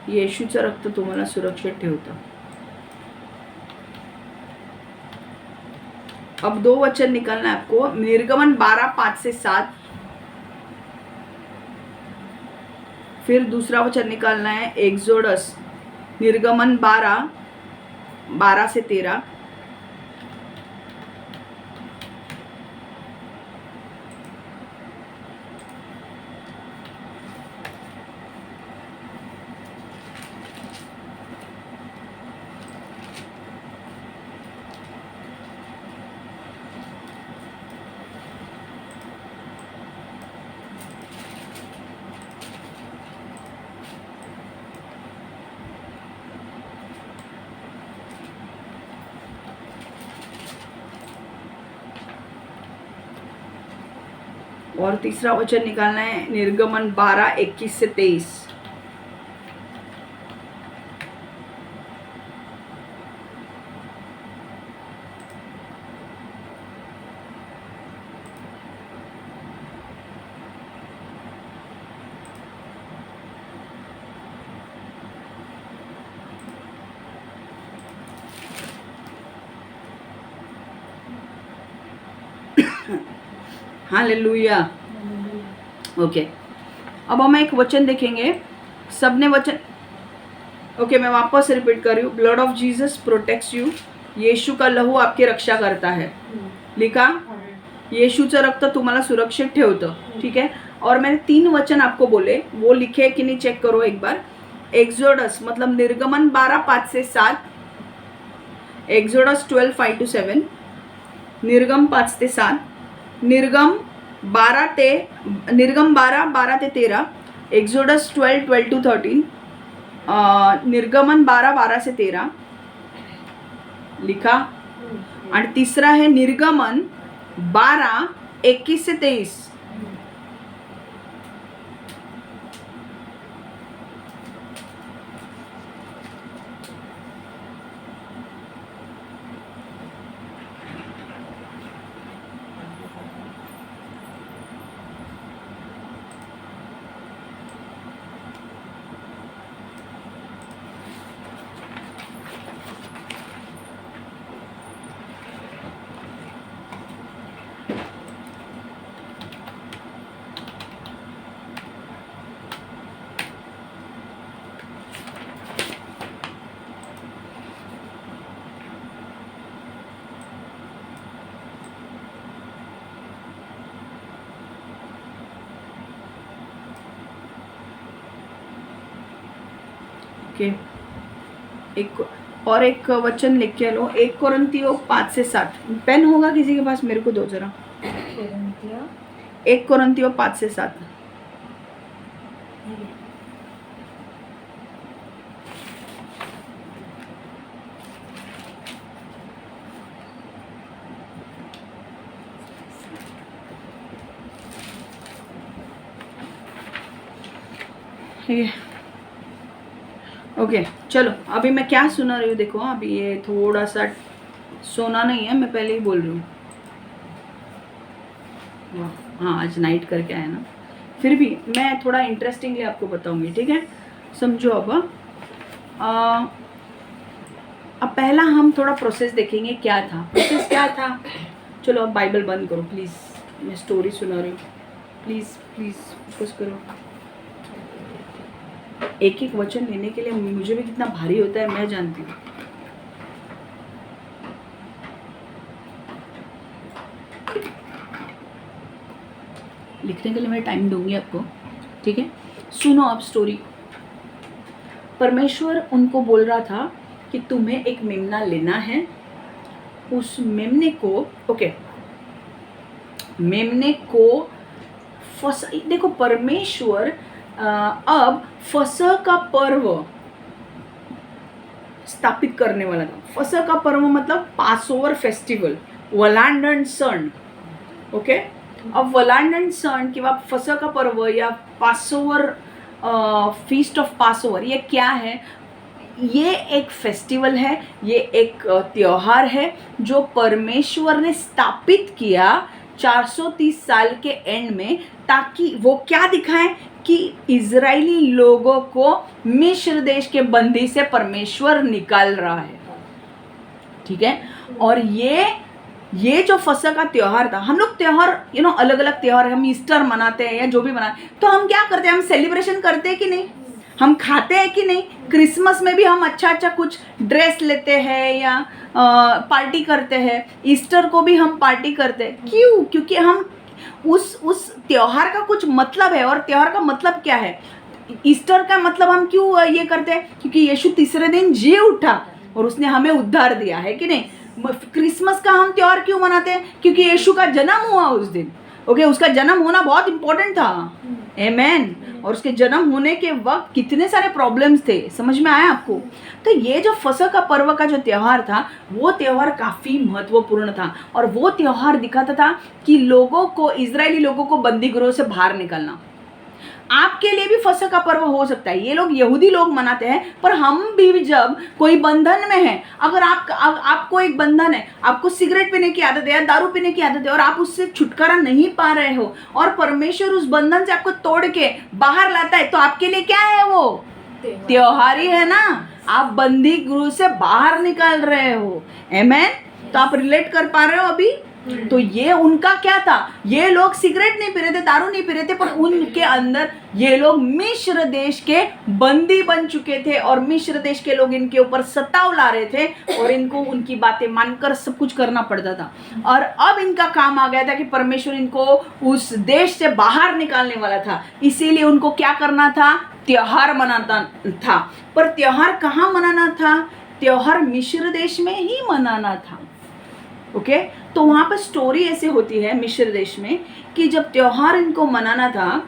येशूचं रक्त तुम्हाला सुरक्षित ठेवतं। अब 2 वचन निकालना है आपको। निर्गमन 12:5-7। फिर दूसरा वचन निकालना है एक्सोडस, निर्गमन 12:12-13। और तीसरा वचन निकालना है निर्गमन 12:21-23। हालेलुया। ओके, अब हम एक वचन देखेंगे। सबने वचन, ओके मैं वापस रिपीट कर रही हूँ। Blood of Jesus protects you. येशू का लहू आपकी रक्षा करता है। लिखा, येशूचं रक्त तुम्हाला सुरक्षित ठेवतं। ठीक है। और मैंने 3 वचन आपको बोले, वो लिखे कि नहीं चेक करो एक बार। एक्सोडस मतलब निर्गमन 12:5-7, एक्सोडस 12:5-7, निर्गम 5-7, निर्गम 12:13, एक्सोडस 12:12-13, निर्गमन 12:12-13 लिखा। आणि तिसरा है निर्गमन 12:21-23। ओके, एक वचन लिख के लो। 1 कोरिन्थियों 5-7। पेन होगा किसी के पास? मेरे को दो जरा। 1 कोरिन्थियों 5-7। ये ओके चलो, अभी मैं क्या सुना रही हूँ देखो। अभी ये थोड़ा सा सोना नहीं है, मैं पहले ही बोल रही हूँ। हाँ आज नाइट करके आया ना, फिर भी मैं थोड़ा इंटरेस्टिंगली आपको बताऊंगी, ठीक है? समझो। अब पहला हम थोड़ा प्रोसेस देखेंगे क्या था। प्रोसेस क्या था? चलो अब बाइबल बंद करो प्लीज़, मैं स्टोरी सुना रही हूँ। प्लीज़ प्लीज़ फोकस करो। एक एक वचन लेने के लिए मुझे भी कितना भारी होता है मैं जानती हूँ। लिखने के लिए मैं टाइम दूंगी आपको, ठीक है? सुनो अब स्टोरी। परमेश्वर उनको बोल रहा था कि तुम्हें एक मेमना लेना है। उस मेमने को मेमने को देखो परमेश्वर अब फसह का पर्व स्थापित करने वाला था। फसह का पर्व मतलब पासओवर फेस्टिवल, वलांडण सण। ओके, अब वलांडण सण किंवा फसह का पर्व या पासओवर फीस्ट ऑफ पासओवर ये क्या है? ये एक फेस्टिवल है, ये एक त्योहार है जो परमेश्वर ने स्थापित किया 430 साल के एंड में, ताकि वो क्या दिखाएं कि इजरायली लोगों को मिस्र देश के बंदी से परमेश्वर निकाल रहा है, ठीक है? और ये जो फसह का त्योहार था, हम लोग त्योहार अलग अलग त्योहार, हम ईस्टर मनाते हैं या जो भी मनाते, तो हम क्या करते हैं? हम सेलिब्रेशन करते हैं कि नहीं? हम खाते हैं कि नहीं? क्रिसमस में भी हम अच्छा कुछ ड्रेस लेते हैं या पार्टी करते हैं। ईस्टर को भी हम पार्टी करते हैं। क्यों? क्योंकि हम उस त्योहार का कुछ मतलब है। और त्योहार का मतलब क्या है? ईस्टर का मतलब हम क्यों ये करते हैं? क्योंकि यीशु तीसरे दिन जी उठा और उसने हमें उद्धार दिया है कि नहीं? क्रिसमस का हम त्योहार क्यों मनाते हैं? क्योंकि यीशु का जन्म हुआ उस दिन। ओके, उसका जन्म होना बहुत इंपॉर्टेंट था। आमेन। और उसके जन्म होने के वक्त कितने सारे प्रॉब्लम्स थे, समझ में आया आपको? तो ये जो फसह का पर्व का जो त्योहार था, वो त्योहार काफ़ी महत्वपूर्ण था। और वो त्योहार दिखाता था कि लोगों को, इजरायली लोगों को बंदी गृह से बाहर निकालना। आपके लिए भी फसह का पर्व हो सकता है, ये लोग यहूदी लोग मनाते हैं, पर हम भी जब कोई बंधन में है, अगर आपको एक बंधन है, आपको सिगरेट पीने की आदत है या दारू पीने की आदत है और आप उससे छुटकारा नहीं पा रहे हो और परमेश्वर उस बंधन से आपको तोड़ के बाहर लाता है, तो आपके लिए क्या है? वो त्योहार ही है ना। आप बंदी गृह से बाहर निकाल रहे हो। आमेन। तो आप रिलेट कर पा रहे हो अभी? तो ये उनका क्या था? ये लोग सिगरेट नहीं पी रहे थे, दारू नहीं पी रहे थे, पर उनके अंदर ये लोग मिस्र देश के बंदी बन चुके थे और मिस्र देश के लोग इनके ऊपर सताव ला रहे थे और इनको उनकी बातें मानकर सब कुछ करना पड़ता था। और अब इनका काम आ गया था कि परमेश्वर इनको उस देश से बाहर निकालने वाला था। इसीलिए उनको क्या करना था? त्योहार मनाना था। पर त्योहार कहाँ मनाना था? त्योहार मिस्र देश में ही मनाना था। ओके, तो वहाँ पर स्टोरी ऐसे होती है मिस्र देश में कि जब त्योहार इनको मनाना था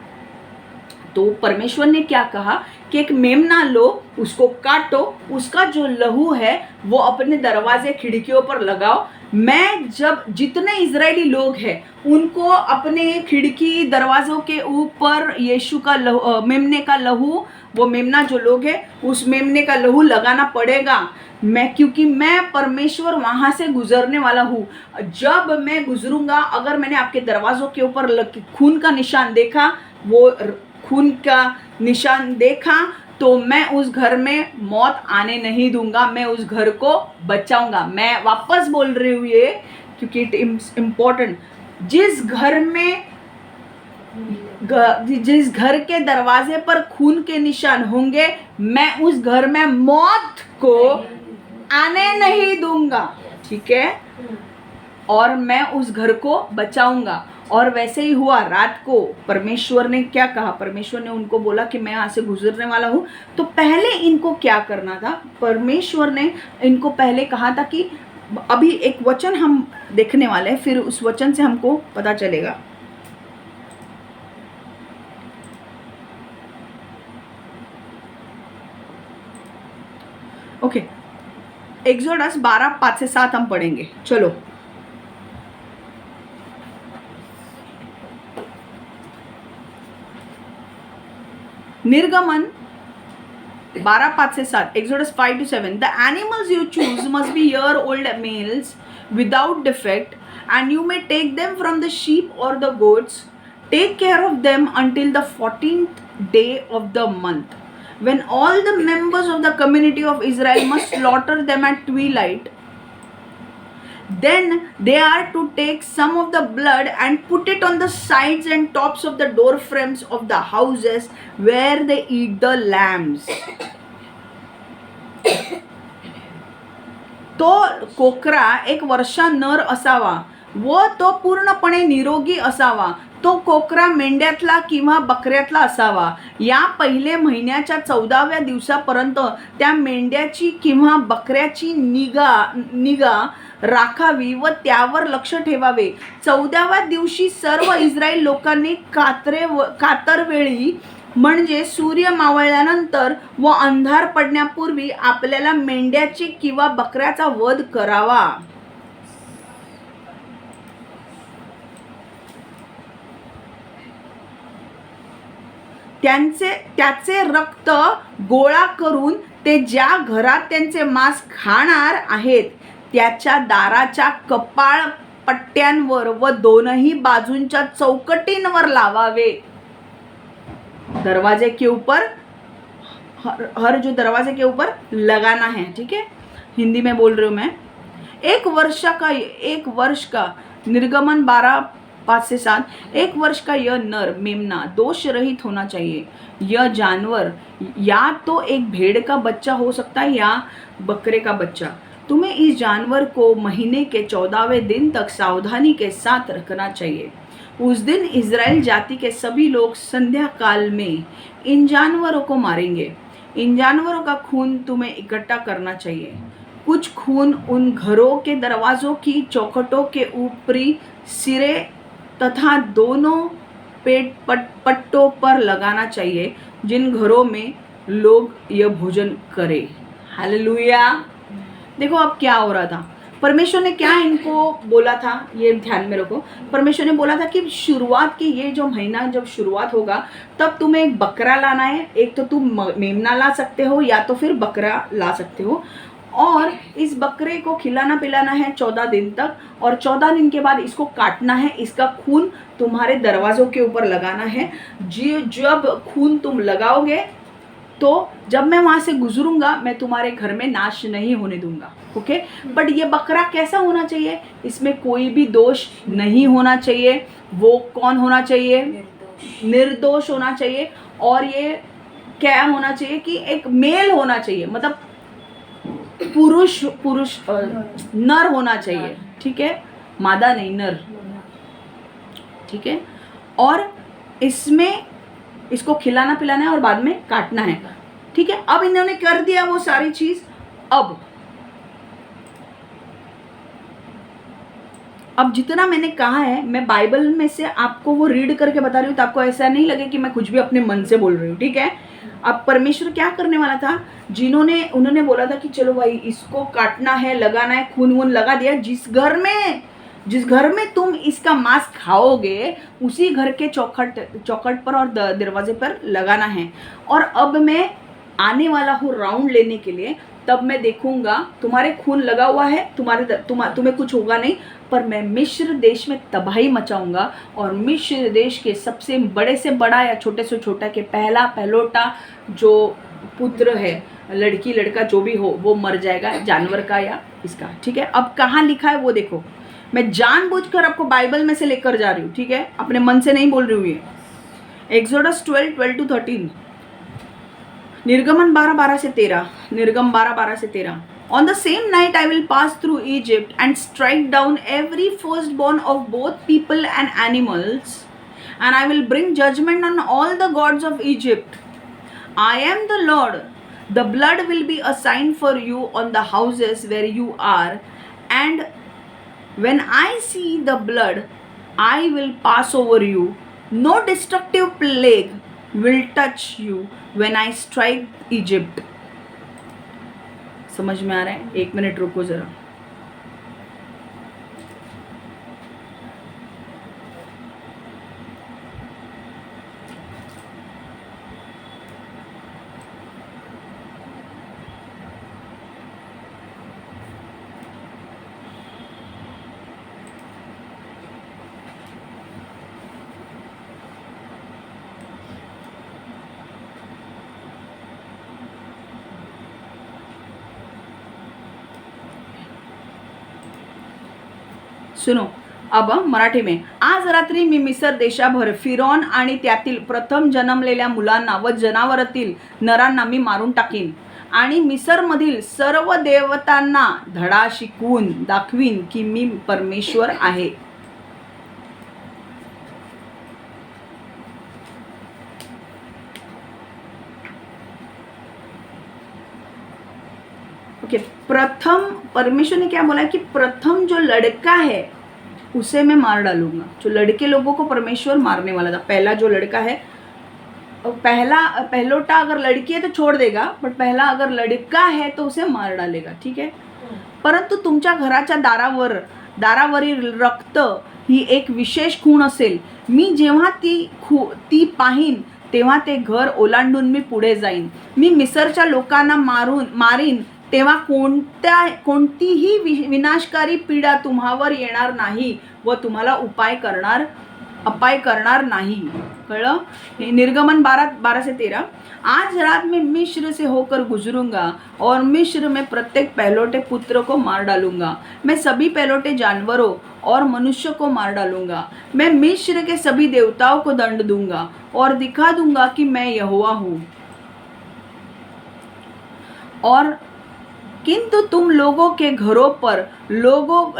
तो परमेश्वर ने क्या कहा कि एक मेमना लो, उसको काटो, उसका जो लहू है वो अपने दरवाजे खिड़कियों पर लगाओ। मैं जब जितने इजरायली लोग हैं उनको अपने खिड़की दरवाजों के ऊपर यीशु का लहू, मेमने का लहू, वो मेमना जो लोग है उस मेमने का लहू लगाना पड़ेगा। क्योंकि मैं परमेश्वर वहां से गुजरने वाला हूँ। जब मैं गुजरूंगा, अगर मैंने आपके दरवाजों के ऊपर खून का निशान देखा, वो खून का निशान देखा, तो मैं उस घर में मौत आने नहीं दूंगा, मैं उस घर को बचाऊंगा। मैं वापस बोल रही हूँ ये क्योंकि इट इम्पोर्टेंट। जिस घर के दरवाजे पर खून के निशान होंगे, मैं उस घर में मौत को आने नहीं दूंगा, ठीक है? और मैं उस घर को बचाऊंगा। और वैसे ही हुआ। रात को परमेश्वर ने क्या कहा? परमेश्वर ने उनको बोला कि मैं यहाँ से गुजरने वाला हूँ। तो पहले इनको क्या करना था? परमेश्वर ने इनको पहले कहा था कि अभी एक वचन हम देखने वाले हैं, फिर उस वचन से हमको पता चलेगा। ओके, एक्सोडस 12:5-7 हम पढ़ेंगे। चलो, निर्गमन 12:5-7, Exodus 5-7. The animals you choose must be year-old males without defect, and you may take them from the sheep or the goats. Take care of them until the 14th day of the month, when all the members of the community of Israel must slaughter them at twilight. Then they are to take some of the blood and put it on the sides and tops of the door frames of the houses where they eat the lambs. तो कोकरा 1 वर्षा नर असावा व तो पूर्णपणे निरोगी असावा. तो कोकरा मेंढ्यातला किंवा बकऱ्यातला असावा. या पहिले महिन्याच्या 14व्या दिवसापर्यंत त्या मेंढ्याची किंवा बकऱ्याची निगा राखावी व त्यावर लक्ष ठेवावे. 14व्या दिवशी सर्व इस्रायल लोकांनी कातरवेळी म्हणजे सूर्य मावळल्यानंतर व अंधार पडण्यापूर्वी आपल्याला मेंढ्याची किंवा बकऱ्याचा वध करावा. त्याचे रक्त गोळा करून ते ज्या घरात त्यांचे मांस खाणार आहेत त्याच्या दाराच्या कपाळ पट्ट्यांवर व दोनही बाजूंच्या चौकटींवर लावावे. दरवाजे के ऊपर हर जो दरवाजे के ऊपर लगाना है. ठीक है, हिंदी में बोल रही हूँ मैं. 1 वर्ष का निर्गमन 12:5-7. 1 वर्ष का यह नर मेमना दोष रहित होना चाहिए. यह जानवर या तो एक भेड़ का बच्चा हो सकता है या बकरे का बच्चा. तुम्हें इस जानवर को महीने के 14वें दिन तक सावधानी के साथ रखना चाहिए. उस दिन इज़राइल जाति के सभी लोग संध्या काल में इन जानवरों को मारेंगे. इन जानवरों का खून तुम्हें इकट्ठा करना चाहिए. कुछ खून उन घरों के दरवाज़ों की चौखटों के ऊपरी सिरे तथा दोनों पेट पट्टों पर लगाना चाहिए जिन घरों में लोग यह भोजन करें. हालेलुया. देखो अब क्या हो रहा था. परमेश्वर ने क्या इनको बोला था, ये ध्यान में रखो. परमेश्वर ने बोला था कि शुरुआत की ये जो महीना जब शुरुआत होगा तब तुम्हें एक बकरा लाना है. एक तो तुम मेमना ला सकते हो या तो फिर बकरा ला सकते हो. और इस बकरे को खिलाना पिलाना है 14 दिन तक. और 14 दिन के बाद इसको काटना है. इसका खून तुम्हारे दरवाज़ों के ऊपर लगाना है. जब खून तुम लगाओगे तो जब मैं वहाँ से गुजरूंगा मैं तुम्हारे घर में नाश नहीं होने दूंगा. ओके, बट ये बकरा कैसा होना चाहिए? इसमें कोई भी दोष नहीं होना चाहिए. वो कौन होना चाहिए? निर्दोष होना चाहिए. और ये क्या होना चाहिए कि एक मेल होना चाहिए, मतलब पुरुष नर होना चाहिए. ठीक है, मादा नहीं, नर. ठीक है, और इसमें इसको खिलाना पिलाना है और बाद में काटना है. ठीक है, अब इन्होंने कर दिया वो सारी चीज. अब जितना मैंने कहा है मैं बाइबल में से आपको वो रीड करके बता रही हूँ, तो आपको ऐसा नहीं लगे कि मैं कुछ भी अपने मन से बोल रही हूँ. ठीक है, अब परमेश्वर क्या करने वाला था, उन्होंने बोला था कि चलो भाई इसको काटना है, लगाना है, खून वून लगा दिया. जिस घर में तुम इसका मांस खाओगे उसी घर के चौखट पर और दरवाजे पर लगाना है. और अब मैं आने वाला हूँ राउंड लेने के लिए. तब मैं देखूंगा तुम्हारे खून लगा हुआ है, तुम्हें कुछ होगा नहीं, पर मैं मिस्र देश में तबाही मचाऊंगा. और मिस्र देश के सबसे बड़े से बड़ा या छोटे से छोटा के पहलोटा जो पुत्र है, लड़की लड़का जो भी हो, वो मर जाएगा, जानवर का या इसका. ठीक है, अब कहाँ लिखा है वो देखो. मैं जानबूझकर आपको बाइबल में से लेकर जा रही हूँ. ठीक है, अपने मन से नहीं बोल रही हूँ. ये एक्सोडस 12:12-13, निर्गमन 12:12-13, निर्गम 12:12-13. On the same night I will pass through Egypt and strike down every firstborn of both people and animals, and I will bring judgment on all the gods of Egypt. I am the Lord. The blood will be a sign for you on the houses where you are, and when I see the blood, I will pass over you. No destructive plague will touch you when I strike Egypt. समझ में आ रहा है? 1 मिनट रुको जरा. सुनो अब मराठी में. आज रात्री मी मिसर देशाभर फिरॉन आणि त्यातील प्रथम जन्मलेल्या मुलांना व जनावरातील नरांना मी मारून टाकीन आणि मिसरमधील सर्व देवतांना धडा शिकवून दाखवीन की मी परमेश्वर आहे. ओके, प्रथम परमेश्वर ने क्या बोला कि प्रथम जो लड़का है उसे मैं मार डालूंगा. जो लड़के लोगों को परमेश्वर मारने वाला था. पहला जो लड़का है, पहलोटा अगर लड़की है तो छोड़ देगा, बट पहला अगर लड़का है तो उसे मार डालेगा. ठीक है. परंतु तुमच्या घराच्या दारावरील रक्त ही एक विशेष खूण असेल. मी जेव्हा ती पाहीन तेव्हा ते घर ओलांडून मी पुढे जाईन. मी मिसरच्या लोकांना मारीन तेव्हा कोणतीही विनाशकारी पीडा तुम्हावर येणार नाही व तुम्हाला अपाय करणार नाही. कळलं. निर्गमन 12 से 13. आज रात में मिस्र से होकर गुजरूंगा और मिस्र में प्रत्येक पहलौठे पुत्र को मार डालूंगा. मैं सभी पहलौठे जानवरों और मनुष्य को मार डालूंगा. मैं मिस्र के सभी देवताओं को दंड दूंगा और दिखा दूंगा कि मैं यहोवा हूँ. और किंतु तुम लोगों के घरों पर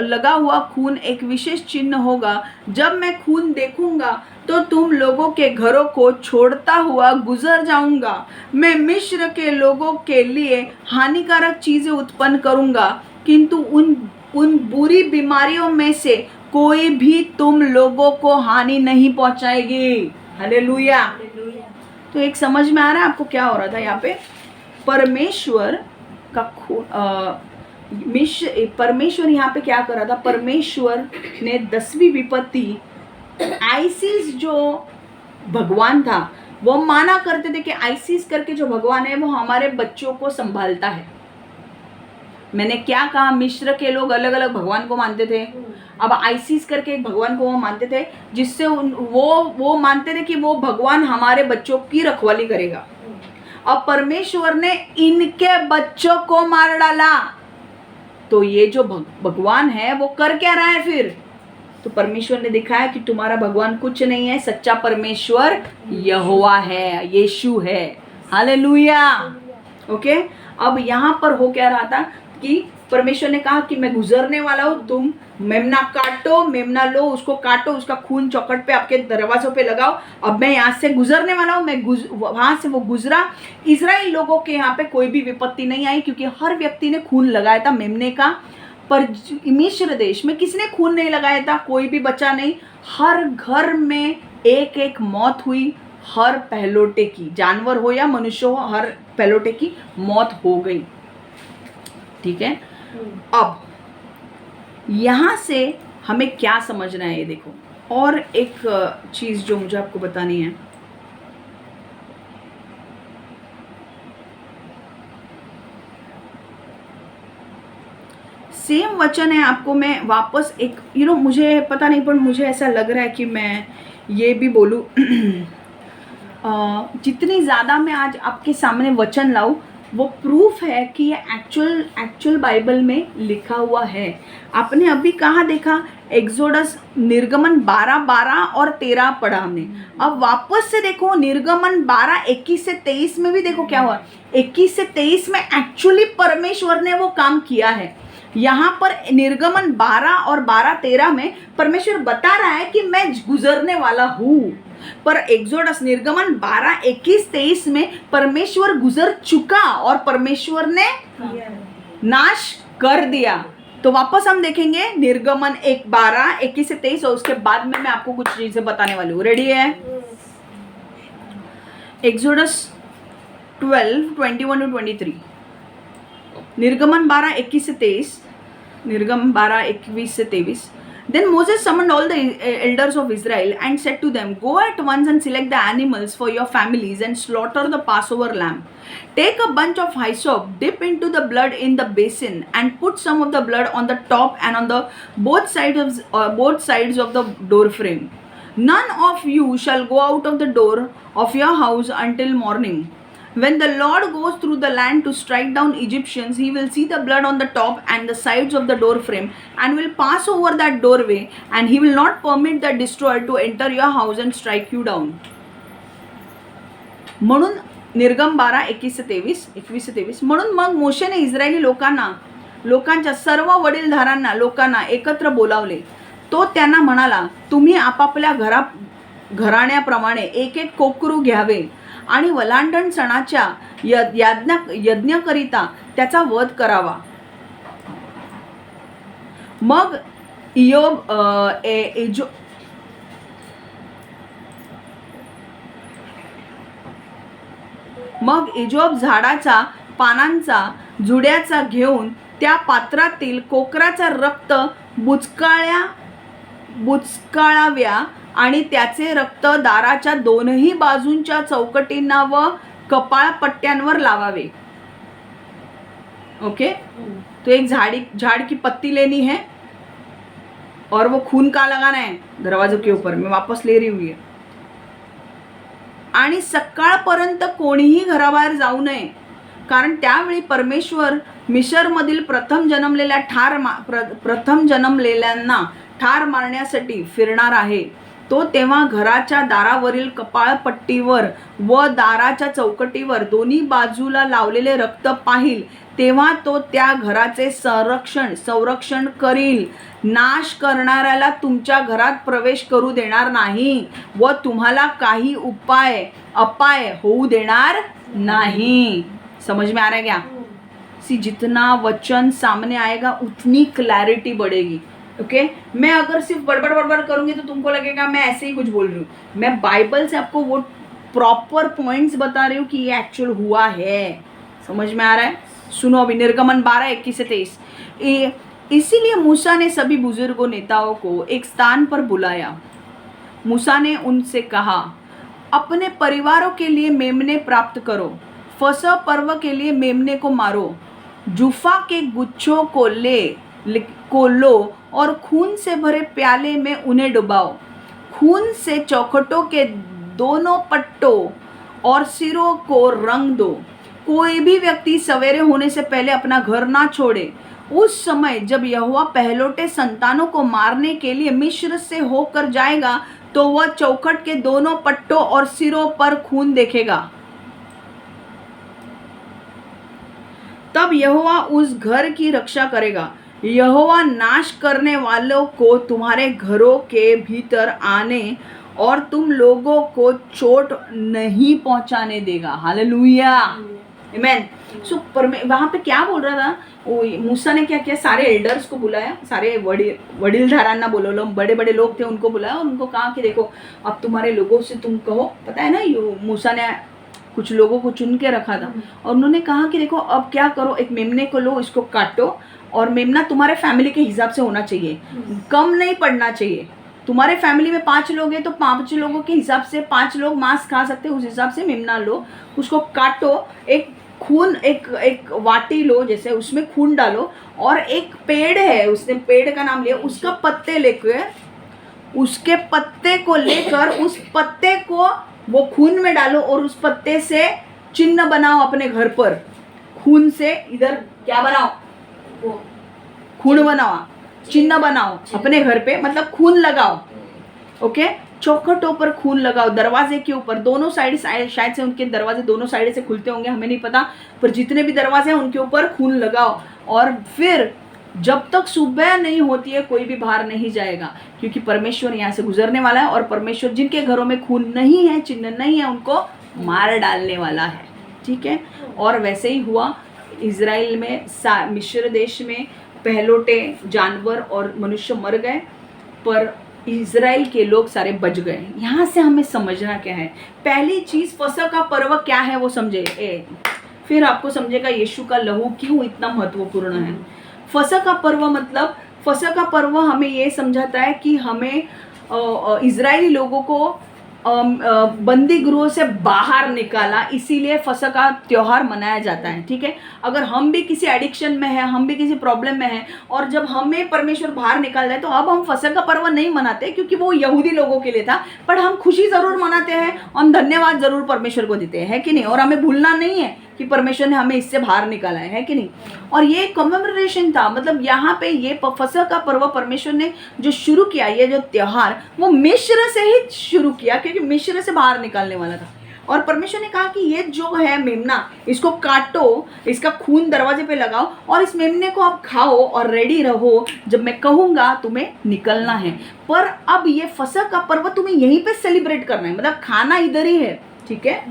लगा हुआ खून एक विशेष चिन्ह होगा. जब मैं खून देखूंगा तो तुम लोगों के घरों को छोड़ता हुआ गुजर जाऊंगा. मैं मिस्र के लोगों के लिए हानिकारक चीज़ें उत्पन्न करूंगा, किंतु उन बुरी बीमारियों में से कोई भी तुम लोगों को हानि नहीं पहुंचाएगी. हालेलुया. तो एक समझ में आ रहा है आपको क्या हो रहा था यहाँ पे. परमेश्वर का परमेश्वर यहाँ पे क्या कर रहा था. परमेश्वर ने 10वीं विपत्ति आइसिस जो भगवान था वो माना करते थे कि आइसिस करके जो भगवान है वो हमारे बच्चों को संभालता है. मैंने क्या कहा, मिस्र के लोग अलग अलग भगवान को मानते थे. अब आइसिस करके एक भगवान को वो मानते थे, जिससे वो मानते थे कि वो भगवान हमारे बच्चों की रखवाली करेगा. अब परमेश्वर ने इनके बच्चों को मार डाला. तो ये जो भगवान है वो कर क्या रहा है फिर. तो परमेश्वर ने दिखाया कि तुम्हारा भगवान कुछ नहीं है, सच्चा परमेश्वर यहोवा है, यीशु है. हालेलुया. ओके. अब यहाँ पर हो क्या रहा था कि परमेश्वर ने कहा कि मैं गुजरने वाला हूँ, तुम मेमना काटो, मेमना लो, उसको काटो, उसका खून चौखट पे आपके दरवाजों पे लगाओ. अब मैं यहाँ से गुजरने वाला हूँ. मैं वहाँ से वो गुजरा. इजराइल लोगों के यहाँ पे कोई भी विपत्ति नहीं आई, क्योंकि हर व्यक्ति ने खून लगाया था मेमने का. पर मिस्र देश में किसने खून नहीं लगाया था, कोई भी बचा नहीं. हर घर में एक एक मौत हुई. हर पहलोटे की, जानवर हो या मनुष्य हो, हर पहलोटे की मौत हो गई. ठीक है. अब यहाँ से हमें क्या समझना है ये देखो. और एक चीज़ जो मुझे आपको बतानी है, सेम वचन है. आपको मैं वापस एक मुझे पता नहीं, पर मुझे ऐसा लग रहा है कि मैं ये भी बोलूँ. जितनी ज़्यादा मैं आज आपके सामने वचन लाऊं, वो प्रूफ है कि ये एक्चुअल बाइबल में लिखा हुआ है. आपने अभी कहाँ देखा, एक्सोडस निर्गमन 12 और 13 पढ़ा हमने. अब वापस से देखो निर्गमन 12 21 से 23 में भी देखो क्या हुआ. 21 से 23 में एक्चुअली परमेश्वर ने वो काम किया है. यहाँ पर निर्गमन 12 और 13 में परमेश्वर बता रहा है कि मैं गुजरने वाला हूँ. पर एक्सोडस निर्गमन 12 21 23 में परमेश्वर गुजर चुका और परमेश्वर ने नाश कर दिया. तो वापस हम देखेंगे निर्गमन 12 21 से 23 और उसके बाद में मैं आपको कुछ चीजें बताने वाली हूँ. रेडी है. Exodus 12 21 to 23. निर्गमन 12 21 से 23. निर्गमन 12 21 से 23. Then Moses summoned all the elders of Israel and said to them, Go at once and select the animals for your families and slaughter the Passover lamb. Take a bunch of hyssop, dip into the blood in the basin, and put some of the blood on the top and on the both sides of the door frame. None of you shall go out of the door of your house until morning. When the Lord goes through the land to strike down Egyptians, he will see the blood on the top and the sides of the door frame and will pass over that doorway, and he will not permit the destroyer to enter your house and strike you down. म्हणून निर्गम 12:21-23 म्हणून मग मोशेने इस्रायली लोकांच्या सर्व वडीलधारांना लोकांना एकत्र बोलावले. तो त्यांना म्हणाला, तुम्ही आपापल्या घराण्याप्रमाणे एक एक कोकरू घ्यावे आणि वलांडण सणाच्या यज्ञकरिता त्याचा वध करावा. मग इजोब झाडाचा पानांचा जुड्याचा घेऊन त्या पात्रातील कोकराचा रक्त बुचकाळाव्या आणि त्याचे रक्त दाराच्या दोनही बाजूंच्या चौकटींना व कपाळपट्ट्यांवर लावावे. ओके, तो एक झाड़ की पत्ती लेनी है और वो खून का लगाना है दरवाजों के ऊपर. मैं वापस ले रही हूँ. आणि सकाळपर्यंत कोणीही घराबाहेर जाऊ नये, कारण त्यावेळी परमेश्वर मिशरमधील प्रथम जन्मलेल्यांना ठार मारण्यासाठी फिरणार आहे. तो तेव्हा घराच्या दारावरील कपाळपट्टीवर व दाराच्या चौकटीवर दोन्ही बाजूला लावलेले रक्त पाहिल, तेव्हा तो त्या घराचे संरक्षण करील. नाश करणाऱ्याला तुमच्या घरात प्रवेश करू देणार नाही व तुम्हाला काही अपाय होऊ देणार नहीं. समझ में आ रहा है क्या? जितना वचन सामने आएगा उतनी क्लैरिटी बढ़ेगी. ओके, मैं अगर सिर्फ बड़बड़ करूंगी तो तुमको लगेगा मैं ऐसे ही कुछ बोल रही हूँ. मैं बाइबल से आपको वो प्रॉपर पॉइंट्स बता रही हूँ कि ये एक्चुअल हुआ है. समझ में आ रहा है? सुनो अभी निर्गमन 12:21-23. इसीलिए मूसा ने सभी बुजुर्गों नेताओं को एक स्थान पर बुलाया. मूसा ने उनसे कहा, अपने परिवारों के लिए मेमने प्राप्त करो, फसह पर्व के लिए मेमने को मारो, जुफा के गुच्छों को लो और खून से भरे प्याले में उन्हें डुबाओ. खून से चौखटों के दोनों पट्टों और सिरों को रंग दो. कोई भी व्यक्ति सवेरे होने से पहले अपना घर ना छोड़े. उस समय जब यहोवा पहलोटे संतानों को मारने के लिए मिस्र से होकर जाएगा, तो वह चौखट के दोनों पट्टों और सिरों पर खून देखेगा. तब यहोवा उस घर की रक्षा करेगा. यहोवा नाश करने वालों को तुम्हारे घरों के भीतर आने और तुम लोगों को चोट नहीं पहुंचाने देगा. हालेलुया, आमेन. सो वहां पे क्या बोल रहा था मूसा ने? क्या किया? सारे एल्डर्स को बुलाया, सारे वडीलधारांना बोलवलं, बड़े बड़े लोग थे उनको बुलाया और उनको कहा कि देखो अब तुम्हारे लोगों से तुम कहो. पता है ना, मूसा ने कुछ लोगों को चुन के रखा था और उन्होंने कहा कि देखो अब क्या करो, एक मेमने को लो, इसको काटो, और मेमना तुम्हारे फैमिली के हिसाब से होना चाहिए, कम नहीं पड़ना चाहिए. तुम्हारे फैमिली में 5 लोग हैं तो 5 लोगों के हिसाब से 5 लोग मांस खा सकते हैं, उस हिसाब से मेमना लो, उसको काटो, एक वाटी लो, जैसे उसमें खून डालो, और एक पेड़ है, उसने पेड़ का नाम लिया, उसका पत्ते लेकर, उसके पत्ते को लेकर उस पत्ते को वो खून में डालो और उस पत्ते से चिन्ह बनाओ अपने घर पर. खून से इधर क्या बनाओ? खून बनाओ, चिन्ह बनाओ अपने घर पे, मतलब खून लगाओ. ओके, चौखटों पर खून लगाओ, दरवाजे के ऊपर दोनों साइड, शायद से उनके दरवाजे दोनों साइड से खुलते होंगे, हमें नहीं पता, पर जितने भी दरवाजे हैं उनके ऊपर खून लगाओ. और फिर जब तक सुबह नहीं होती है कोई भी बाहर नहीं जाएगा, क्योंकि परमेश्वर यहाँ से गुजरने वाला है और परमेश्वर जिनके घरों में खून नहीं है, चिन्ह नहीं है, उनको मार डालने वाला है. ठीक है, और वैसे ही हुआ. इज़राइल में मिस्र देश में पहलोटे जानवर और मनुष्य मर गए, पर इज़राइल के लोग सारे बच गए. यहाँ से हमें समझना क्या है? पहली चीज़, फसह का पर्व क्या है वो समझे, फिर आपको समझेगा यीशु का लहू क्यों इतना महत्वपूर्ण है. फसह का पर्व मतलब, फसह का पर्व हमें ये समझाता है कि हमें इज़राइली लोगों को बंदी गृह से बाहर निकाला, इसीलिए फसह का त्यौहार मनाया जाता है। ठीक है, अगर हम भी किसी एडिक्शन में हैं, हम भी किसी प्रॉब्लम में हैं और जब हमें परमेश्वर बाहर निकाल रहा है तो अब हम फसह का पर्व नहीं मनाते क्योंकि वो यहूदी लोगों के लिए था, पर हम खुशी ज़रूर मनाते हैं और धन्यवाद ज़रूर परमेश्वर को देते हैं, है कि नहीं। और हमें भूलना नहीं है कि परमेश्वर ने हमें इससे बाहर निकाला है कि नहीं। और ये कमेमोरेशन था, मतलब यहाँ पे ये फसह का पर्व परमेश्वर ने जो शुरू किया, ये जो त्यौहार वो मिस्र से ही शुरू किया क्योंकि मिस्र से बाहर निकालने वाला था। और परमेश्वर ने कहा कि ये जो है मेमना, इसको काटो, इसका खून दरवाजे पे लगाओ और इस मेमने को आप खाओ और रेडी रहो, जब मैं कहूँगा तुम्हें निकलना है। पर अब ये फसह का पर्व तुम्हें यहीं पे सेलिब्रेट करना है, मतलब खाना इधर ही है। ठीक है,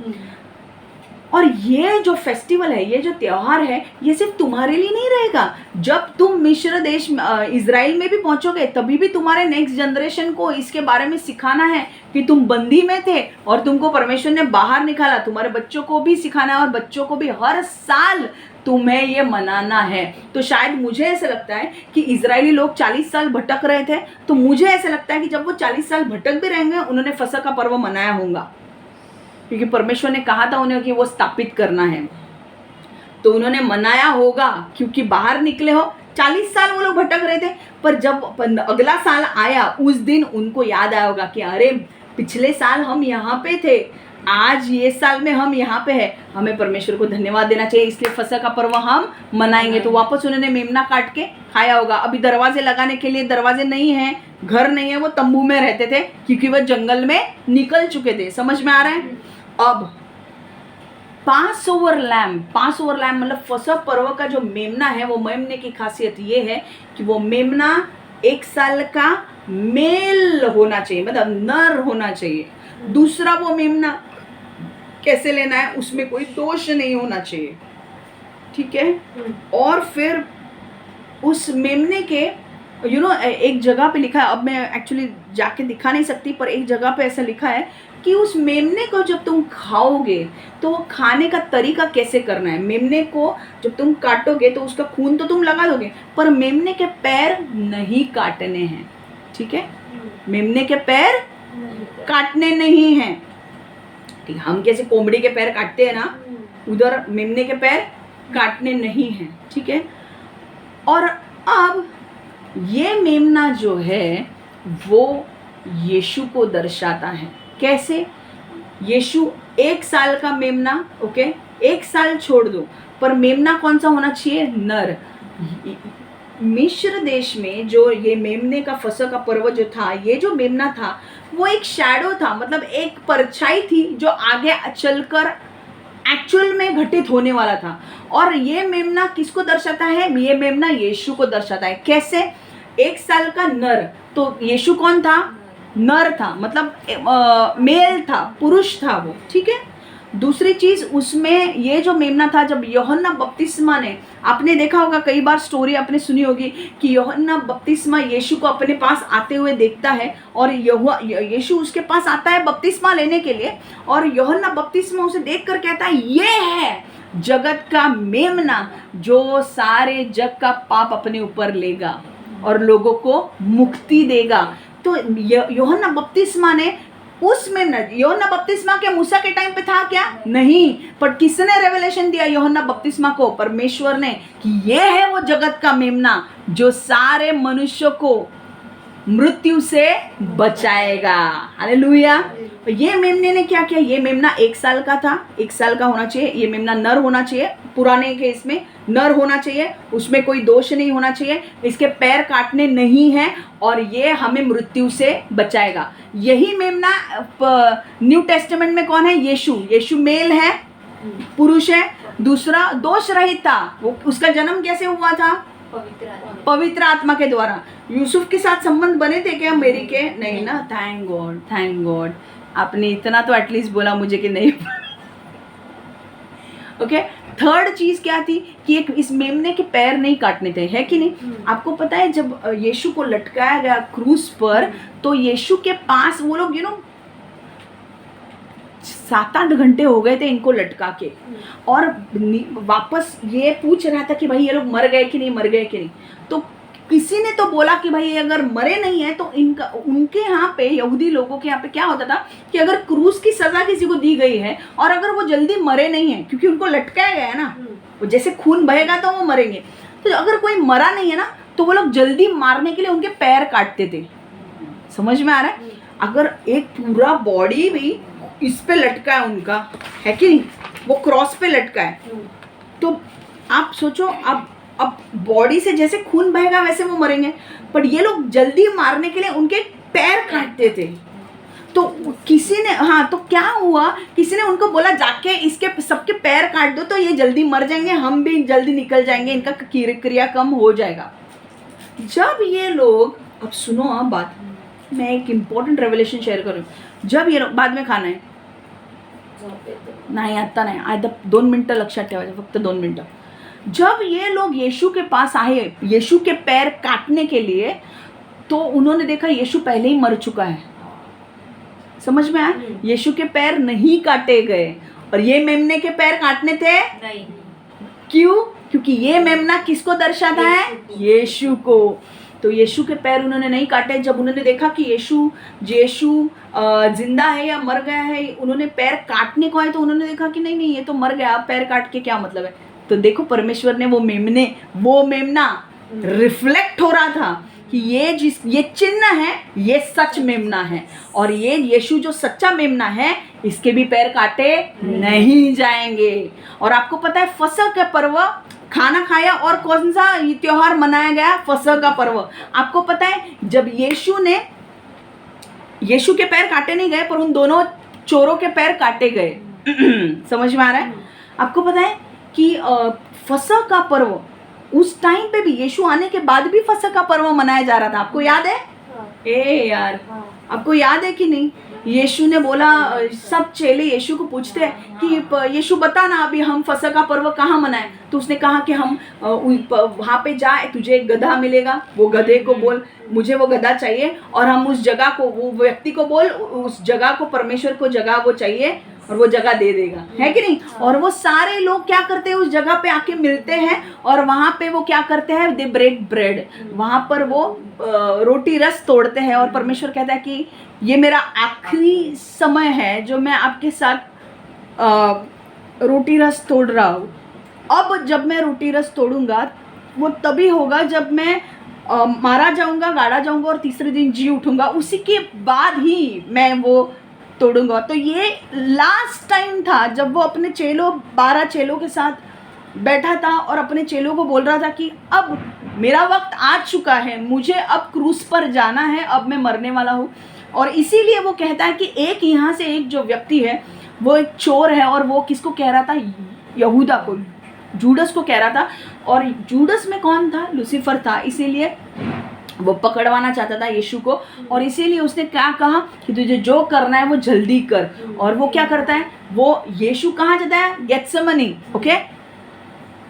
और ये जो फेस्टिवल है, ये जो त्यौहार है, ये सिर्फ तुम्हारे लिए नहीं रहेगा। जब तुम मिस्र देश इजराइल में भी पहुंचोगे तभी भी तुम्हारे नेक्स्ट जनरेशन को इसके बारे में सिखाना है कि तुम बंदी में थे और तुमको परमेश्वर ने बाहर निकाला। तुम्हारे बच्चों को भी सिखाना है और बच्चों को भी हर साल तुम्हें ये मनाना है। तो शायद मुझे ऐसा लगता है कि इजरायली लोग 40 साल भटक रहे थे, तो मुझे ऐसा लगता है कि जब वो 40 साल भटक भी रहेंगे उन्होंने फसह का पर्व मनाया होगा क्योंकि परमेश्वर ने कहा था उन्हें कि वो स्थापित करना है, तो उन्होंने मनाया होगा क्योंकि बाहर निकले हो। 40 साल वो लोग भटक रहे थे, पर जब अगला साल आया उस दिन उनको याद आया होगा कि अरे पिछले साल हम यहाँ पे थे, आज ये साल में हम यहाँ पे है, हमें परमेश्वर को धन्यवाद देना चाहिए, इसलिए फसह का पर्व हम मनाएंगे। तो वापस उन्होंने मेमना काट के खाया होगा। अभी दरवाजे लगाने के लिए दरवाजे नहीं है, घर नहीं है, वो तंबू में रहते थे क्योंकि वो जंगल में निकल चुके थे। समझ में आ रहा है। अब पास ओवर लैम्प मतलब फसह पर्व का जो मेमना है, वो मेमने की खासियत ये है कि वो मेमना 1 साल का मेल होना चाहिए, मतलब नर होना चाहिए। दूसरा, वो मेमना कैसे लेना है, उसमें कोई दोष नहीं होना चाहिए। ठीक है, और फिर उस मेमने के एक जगह पे लिखा है, अब मैं एक्चुअली जाके दिखा नहीं सकती, पर एक जगह पे ऐसा लिखा है कि उस मेमने को जब तुम खाओगे तो वो खाने का तरीका कैसे करना है। मेमने को जब तुम काटोगे तो उसका खून तो तुम लगा दोगे, पर मेमने के पैर नहीं काटने हैं। ठीक है, मेमने के पैर काटने नहीं हैं। ठीक, हम कैसे कोमड़ी के पैर काटते हैं ना, उधर मेमने के पैर काटने नहीं हैं। ठीक है, और अब ये मेमना जो है वो यीशु को दर्शाता है। कैसे? यीशु 1 साल का मेमना, ओके, 1 साल छोड़ दो, पर मेमना कौन सा होना चाहिए? नर। मिस्र देश में जो ये मेमने का फसह का पर्व जो था, ये जो मेमना था वो एक शैडो था, मतलब एक परछाई थी जो आगे चलकर एक्चुअल में घटित होने वाला था। और ये मेमना किसको दर्शाता है? ये मेमना यीशु को दर्शाता है। कैसे? 1 साल का नर, तो यीशु कौन था? नर था, मतलब मेल था, पुरुष था वो। ठीक है, दूसरी चीज उसमें ये जो मेमना था, जब यूहन्ना बपतिस्मा ने, आपने देखा होगा कई बार स्टोरी आपने सुनी होगी कि यूहन्ना बपतिस्मा यीशु को अपने पास आते हुए देखता है और यीशु उसके पास आता है बपतिस्मा लेने के लिए, और यूहन्ना बपतिस्मा उसे देखकर कहता है ये है जगत का मेमना जो सारे जग का पाप अपने ऊपर लेगा और लोगों को मुक्ति देगा। तो यूहन्ना बपतिस्मा ने उसमें, यूहन्ना बपतिस्मा के मूसा के टाइम पे था क्या? नहीं, पर किसने रेवलेशन दिया यूहन्ना बपतिस्मा को? परमेश्वर ने, कि ये है वो जगत का मेमना जो सारे मनुष्यों को मृत्यु से बचाएगा। हालेलुया। ये मेमने ने क्या किया? ये मेमना 1 साल का था, 1 साल का होना चाहिए। ये मेमना नर होना चाहिए, पुराने केस में नर होना चाहिए, उसमें कोई दोष नहीं होना चाहिए, इसके पैर काटने नहीं हैं और ये हमें मृत्यु से बचाएगा। यही मेमना न्यू टेस्टामेंट में कौन है? यीशु मेल है, पुरुष है। दूसरा दोष रहित था, वो उसका जन्म कैसे हुआ था? पवित्र आत्मा के द्वारा। यूसुफ के साथ संबंध बने थे क्या मेरी के? नहीं ना। थैंक गॉड आपने इतना तो एटलीस्ट बोला मुझे कि नहीं। ओके, थर्ड चीज क्या थी कि एक इस मेमने के पैर नहीं काटने थे, है कि नहीं? आपको पता है जब यीशु को लटकाया गया क्रूस पर, तो यीशु के पास वो लोग 7-8 घंटे हो गए थे इनको लटका के, और वापस ये पूछ रहा था कि भाई ये लोग मर गए कि नहीं, मर गए कि नहीं। तो किसी ने तो बोला कि भाई ये अगर मरे नहीं है तो इनका, उनके यहाँ पे यहूदी लोगों के यहाँ पे क्या होता था कि अगर क्रूस की सजा किसी को दी गई है और अगर वो जल्दी मरे नहीं है, क्योंकि उनको लटकाया गया है ना, वो जैसे खून बहेगा तो वो मरेंगे, तो अगर कोई मरा नहीं है ना तो वो लोग जल्दी मारने के लिए उनके पैर काटते थे। समझ में आ रहा है? अगर एक पूरा बॉडी भी इस पे लटका है उनका, है कि नहीं, वो क्रॉस पे लटका है, तो आप सोचो, अब बॉडी से जैसे खून बहेगा वैसे वो मरेंगे, पर ये लोग जल्दी मारने के लिए उनके पैर काटते थे। तो किसी ने, हाँ, तो क्या हुआ, किसी ने उनको बोला जाके इसके सबके पैर काट दो तो ये जल्दी मर जाएंगे, हम भी जल्दी निकल जाएंगे, इनका क्रिया कम हो जाएगा। जब ये लोग, अब सुनो आप बात, मैं एक इम्पॉर्टेंट रेवलेशन शेयर करूँ। जब ये लोग, बाद में खाना है नाही, आता नाही, आता 2 मिनटं लक्षात ठेवायचं, फक्त 2 मिनटं। जब ये लोग यीशु के पास आए यीशु के पैर काटने के लिए, तो उन्होंने देखा यीशु पहले ही मर चुका है। समझ में आया? यीशु के पैर नहीं काटे गए और ये मेमने के पैर काटने थे नहीं। क्यों? क्योंकि ये मेमना किसको दर्शाता है? यीशु को। तो यीशु के पैर उन्होंने नहीं काटे। जब उन्होंने देखा कि यीशु जिंदा है या मर गया है, उन्होंने पैर काटने को आए तो उन्होंने देखा कि नहीं ये तो मर गया, अब पैर काट के क्या मतलब है। तो देखो परमेश्वर ने वो मेमना रिफ्लेक्ट हो रहा था कि ये चिन्ह है, ये सच मेमना है, और ये यीशु जो सच्चा मेमना है, इसके भी पैर काटे नहीं जाएंगे। और आपको पता है फसह का पर्व खाना खाया और कौन सा त्योहार मनाया गया? फसह का पर्व। आपको पता है जब यीशु के पैर काटे नहीं गए पर उन दोनों चोरों के पैर काटे गए। समझ में आ रहा है? आपको पता है कि फसह का पर्व उस टाइम पे भी, यीशु आने के बाद भी फसह का पर्व मनाया जा रहा था। आपको याद है? यार, आपको याद है कि नहीं? यीशु ने बोला, सब चेले यीशु को पूछते हैं कि यीशु बता ना, अभी हम फसह का पर्व कहाँ मनाएं? तो उसने कहा कि हम वहाँ पे जाए, तुझे एक गधा मिलेगा, वो गधे को बोल मुझे वो गधा चाहिए, और हम उस जगह को, वो व्यक्ति को बोल उस जगह को, परमेश्वर को जगह वो चाहिए, और वो जगह दे देगा, है कि नहीं? और वो सारे लोग क्या करते हैं? उस जगह पे आके मिलते हैं और वहाँ पे वो क्या करते हैं? दे ब्रेक ब्रेड, वहाँ पर वो रोटी रस तोड़ते हैं, और परमेश्वर कहता है कि ये मेरा आखिरी समय है जो मैं आपके साथ रोटी रस तोड़ रहा हूँ। अब जब मैं रोटी रस तोड़ूंगा वो तभी होगा जब मैं मारा जाऊंगा, गाड़ा जाऊंगा और तीसरे दिन जी उठूंगा, उसी के बाद ही मैं वो तोड़ूंगा। तो ये लास्ट टाइम था जब वो अपने 12 चेलों के साथ बैठा था और अपने चेलों को बोल रहा था कि अब मेरा वक्त आ चुका है, मुझे अब क्रूस पर जाना है, अब मैं मरने वाला हूँ। और इसीलिए वो कहता है कि एक यहाँ से एक जो व्यक्ति है वो एक चोर है, और वो किसको कह रहा था? यहूदा को, जूडस को कह रहा था। और जूडस में कौन था? लूसीफर था। इसीलिए वो पकड़वाना चाहता था यीशु को, और इसीलिए उसने क्या कहा कि तुझे जो करना है वो जल्दी कर। और वो क्या करता है? वो यीशु कहाँ जाता है? गेत्सेमनी, ओके,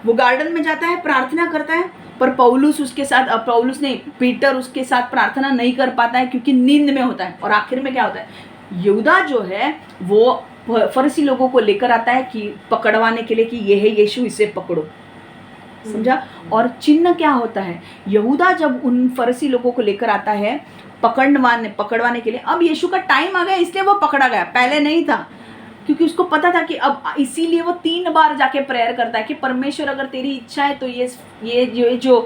वो गार्डन में जाता है, प्रार्थना करता है, पर पौलुस नहीं, पीटर उसके साथ प्रार्थना नहीं कर पाता है क्योंकि नींद में होता है। और आखिर में क्या होता है? यहूदा जो है वो फरीसी लोगों को लेकर आता है कि पकड़वाने के लिए कि ये है यीशु, इसे पकड़ो। समझा? और चिन्ह क्या होता है? यहूदा जब उन फरीसी लोगों को लेकर आता है पकड़वाने के लिए, अब यीशु का टाइम आ गया इसलिए वो पकड़ा गया, पहले नहीं था, क्योंकि उसको पता था कि अब, इसीलिए वो 3 बार जाके प्रेयर करता है कि परमेश्वर अगर तेरी इच्छा है तो ये जो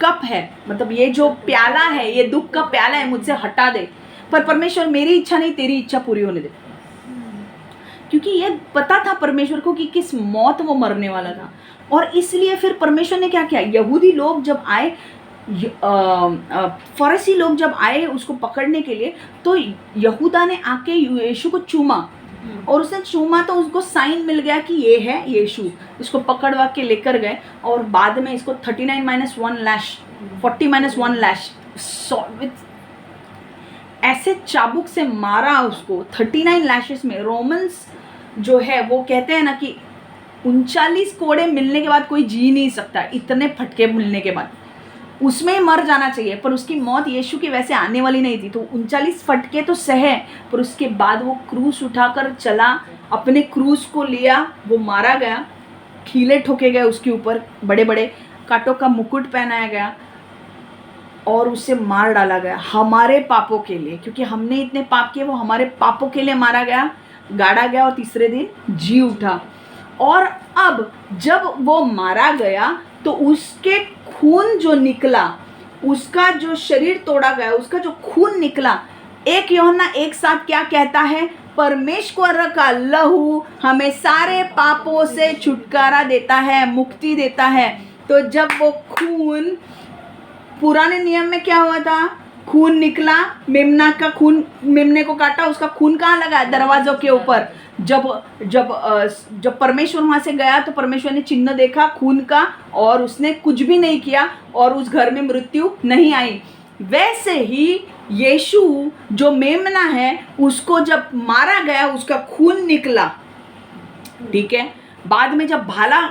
कप है, मतलब ये जो प्याला है, ये दुख का प्याला है, मुझसे हटा दे, पर परमेश्वर मेरी इच्छा नहीं तेरी इच्छा पूरी होने दे। क्योंकि ये पता था परमेश्वर को कि किस मौत वो मरने वाला था। और इसलिए फिर परमेश्वर ने क्या किया? यहूदी लोग जब आए, फरीसी लोग जब आए उसको पकड़ने के लिए, तो यहूदा ने आके यीशु को चूमा, और उसने चूमा तो उसको साइन मिल गया कि ये है यीशु। इसको पकड़वा के लेकर गए, और बाद में इसको 39-1 लैश, 40-1 लैश ऐसे चाबुक से मारा उसको 39 लैशेस में। रोमन्स जो है वो कहते हैं ना कि 39 कोड़े मिलने के बाद कोई जी नहीं सकता, इतने फटके मिलने के बाद उसमें ही मर जाना चाहिए, पर उसकी मौत यीशु की वैसे आने वाली नहीं थी। तो 39 फटके तो सहे, पर उसके बाद वो क्रूस उठाकर चला, अपने क्रूस को लिया, वो मारा गया, खीले ठोके गए उसके ऊपर, बड़े बड़े कांटों का मुकुट पहनाया गया, और उसे मार डाला गया हमारे पापों के लिए, क्योंकि हमने इतने पाप किए, वो हमारे पापों के लिए मारा गया, गाड़ा गया और तीसरे दिन जी उठा। और अब जब वो मारा गया तो उसके खून जो निकला, उसका जो शरीर तोड़ा गया, उसका जो खून निकला, 1 यूहन्ना 1:7 क्या कहता है? परमेश्वर का लहू हमें सारे पापों से छुटकारा देता है, मुक्ति देता है। तो जब वो खून, पुराने नियम में क्या हुआ था? खून निकला, मेमना का खून, मेमने को काटा, उसका खून कहाँ लगा? दरवाजों के ऊपर। जब परमेश्वर वहां से गया तो परमेश्वर ने चिन्ह देखा खून का, और उसने कुछ भी नहीं किया और उस घर में मृत्यु नहीं आई। वैसे ही यीशु जो मेमना है, उसको जब मारा गया, उसका खून निकला, ठीक है। बाद में जब भाला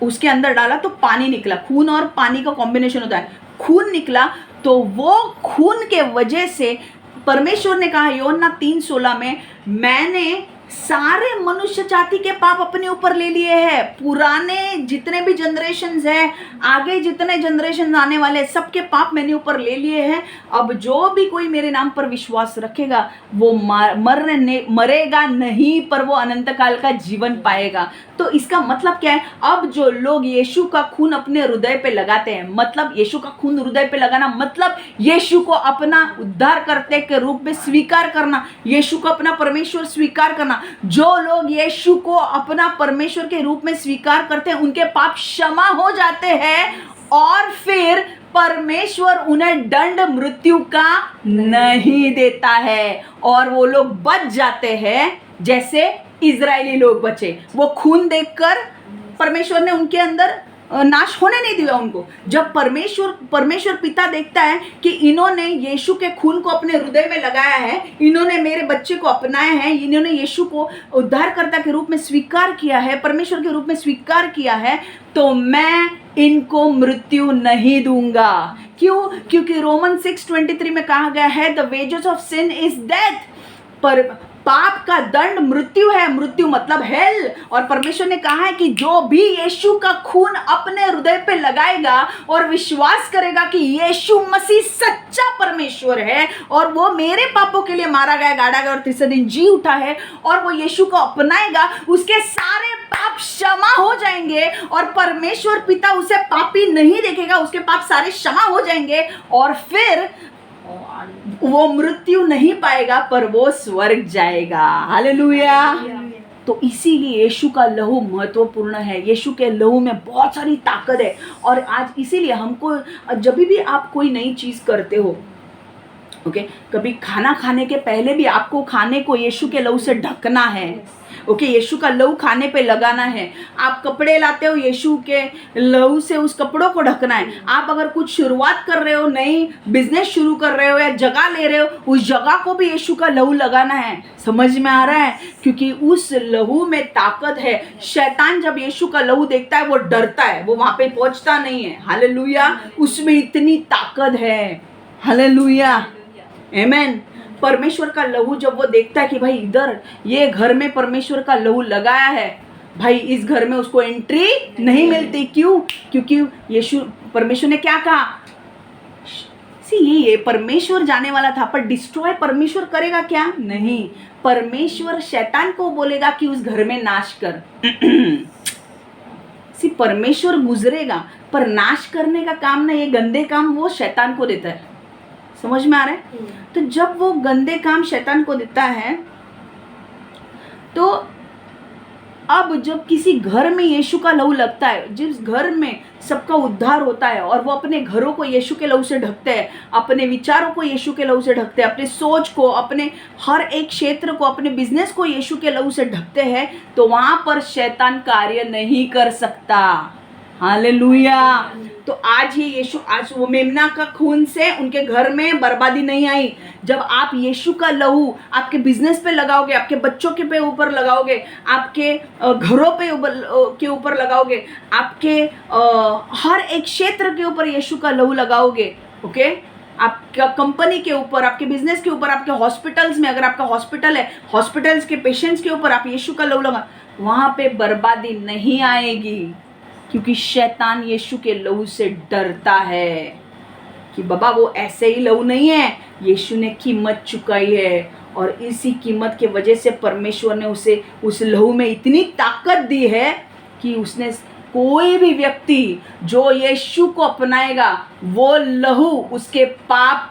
उसके अंदर डाला तो पानी निकला, खून और पानी का कॉम्बिनेशन होता है, खून निकला। तो वो खून के वजह से परमेश्वर ने कहा यूहन्ना 3:16 में, मैंने सारे मनुष्य जाति के पाप अपने ऊपर ले लिए हैं। पुराने जितने भी जनरेशन्स हैं, आगे जितने जनरेशन आने वाले, सबके पाप मैंने ऊपर ले लिए हैं। अब जो भी कोई मेरे नाम पर विश्वास रखेगा वो मरेगा नहीं, पर वो अनंत काल का जीवन पाएगा। तो इसका मतलब क्या है? अब जो लोग यीशु का खून अपने हृदय पे लगाते हैं, मतलब यीशु का खून हृदय पे लगाना मतलब यीशु को अपना उद्धारकर्ता के रूप में स्वीकार करना, यीशु को अपना परमेश्वर स्वीकार करना। जो लोग यीशु को अपना परमेश्वर के रूप में स्वीकार करते हैं, उनके पाप क्षमा हो जाते हैं, और फिर परमेश्वर उन्हें दंड मृत्यु का नहीं देता है, और वो लोग बच जाते हैं, जैसे इजरायली लोग बचे। वो खून देखकर परमेश्वर ने उनके अंदर नाश होने नहीं दिया उनको। जब परमेश्वर पिता देखता है कि इन्होंने यीशु के खून को अपने हृदय में लगाया है, इन्होंने मेरे बच्चे को अपनाया है, इन्होंने यीशु को उद्धारकर्ता के रूप में स्वीकार किया है, परमेश्वर के रूप में स्वीकार किया है, तो मैं इनको मृत्यु नहीं दूंगा। क्यों? क्योंकि रोमन 6:23 में कहा गया है, the wages of sin is death. पर पाप का दंड मृत्यु है, मृत्यु मतलब हेल। और परमेश्वर ने कहा है कि जो भी यीशु का खून अपने हृदय पे लगाएगा और विश्वास करेगा कि यीशु मसीह सच्चा परमेश्वर है और वो मेरे पापों के लिए मारा गया, गाड़ा गया और तीसरे दिन जी उठा है, और वो यीशु को अपनाएगा, उसके सारे पाप क्षमा हो जाएंगे और परमेश्वर पिता उसे पापी नहीं देखेगा, उसके पाप सारे क्षमा हो जाएंगे, और फिर वो मृत्यु नहीं पाएगा, पर वो स्वर्ग जाएगा। हालेलुया। तो इसीलिए यीशु का लहू महत्वपूर्ण है। यीशु के लहू में बहुत सारी ताकत है। और आज इसीलिए हमको, जब भी आप कोई नई चीज करते हो, ओके, कभी खाना खाने के पहले भी आपको खाने को यीशु के लहू से ढकना है। ओके, यीशु का लहू खाने पे लगाना है। आप कपड़े लाते हो, यीशु के लहू से उस कपड़ों को ढकना है। आप अगर कुछ शुरुआत कर रहे हो, नई बिजनेस शुरू कर रहे हो या जगह ले रहे हो, उस जगह को भी यीशु का लहू लगाना है। समझ में आ रहा है? क्योंकि उस लहू में ताकत है। शैतान जब यीशु का लहू देखता है वो डरता है, वो वहां पे पहुंचता नहीं है। हालेलुया। उसमें इतनी ताकत है। हालेलुया, आमेन। परमेश्वर का लहू जब वो देखता है कि भाई इधर ये घर में परमेश्वर का लहू लगाया है, भाई इस घर में उसको एंट्री नहीं मिलती। क्यों? क्योंकि यीशु, परमेश्वर ने क्या कहा? ये परमेश्वर जाने वाला था, पर डिस्ट्रॉय परमेश्वर करेगा क्या? नहीं, परमेश्वर शैतान को बोलेगा कि उस घर में नाश कर। परमेश्वर गुजरेगा, पर नाश करने का काम ना, ये गंदे काम वो शैतान को देता है। समझ में आ रहा है? तो जब वो गंदे काम शैतान को देता है, तो अब जब किसी घर में यीशु का लहू लगता है, जिस घर में सबका उद्धार होता है, और वो अपने घरों को यीशु के लहू से ढकते हैं, अपने विचारों को यीशु के लहू से ढकते हैं, अपने सोच को, अपने हर एक क्षेत्र को, अपने बिजनेस को यीशु के लहू से ढकते हैं, तो वहां पर शैतान कार्य नहीं कर सकता। हालेलुया। तो आज ये यीशु, आज वो मेमना का खून से उनके घर में बर्बादी नहीं आई। जब आप यीशु का लहू आपके बिजनेस पे लगाओगे, आपके बच्चों के पे ऊपर लगाओगे, आपके घरों पे के ऊपर लगाओगे, आपके हर एक क्षेत्र के ऊपर यीशु का लहू लगाओगे, ओके, आपका कंपनी के ऊपर, आपके बिजनेस के ऊपर, आपके हॉस्पिटल्स में, अगर आपका हॉस्पिटल है, हॉस्पिटल्स के पेशेंट्स के ऊपर आप यीशु का लहू लगा, वहां पे बर्बादी नहीं आएगी, क्योंकि शैतान यीशु के लहू से डरता है। कि बाबा वो ऐसे ही लहू नहीं है, यीशु ने कीमत चुकाई है और इसी कीमत के वजह से परमेश्वर ने उसे उस लहू में इतनी ताकत दी है कि उसने कोई भी व्यक्ति जो यीशु को अपनाएगा वो लहू उसके पाप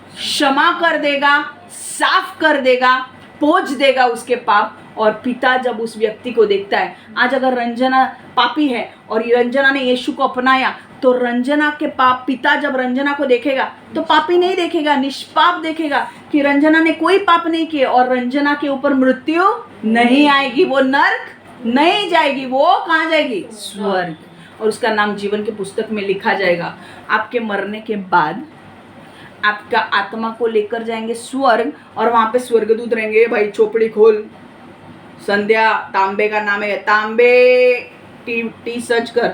क्षमा कर देगा, साफ कर देगा, पोंछ देगा उसके पाप। और पिता जब उस व्यक्ति को देखता है, आज अगर रंजना पापी है और रंजना ने यीशु को अपनाया तो रंजना के पाप, पिता जब रंजना को देखेगा तो पापी नहीं देखेगा, निष्पाप देखेगा कि रंजना ने कोई पाप नहीं किए और रंजना के ऊपर मृत्यु नहीं आएगी, वो नर्क नहीं जाएगी, वो कहाँ जाएगी? स्वर्ग। और उसका नाम जीवन की पुस्तक में लिखा जाएगा। आपके मरने के बाद आपका आत्मा को लेकर जाएंगे स्वर्ग और वहां पे स्वर्गदूत रहेंगे, भाई चोपड़ी खोल, संध्या तांबे का नाम है, तांबे टी सर्च कर,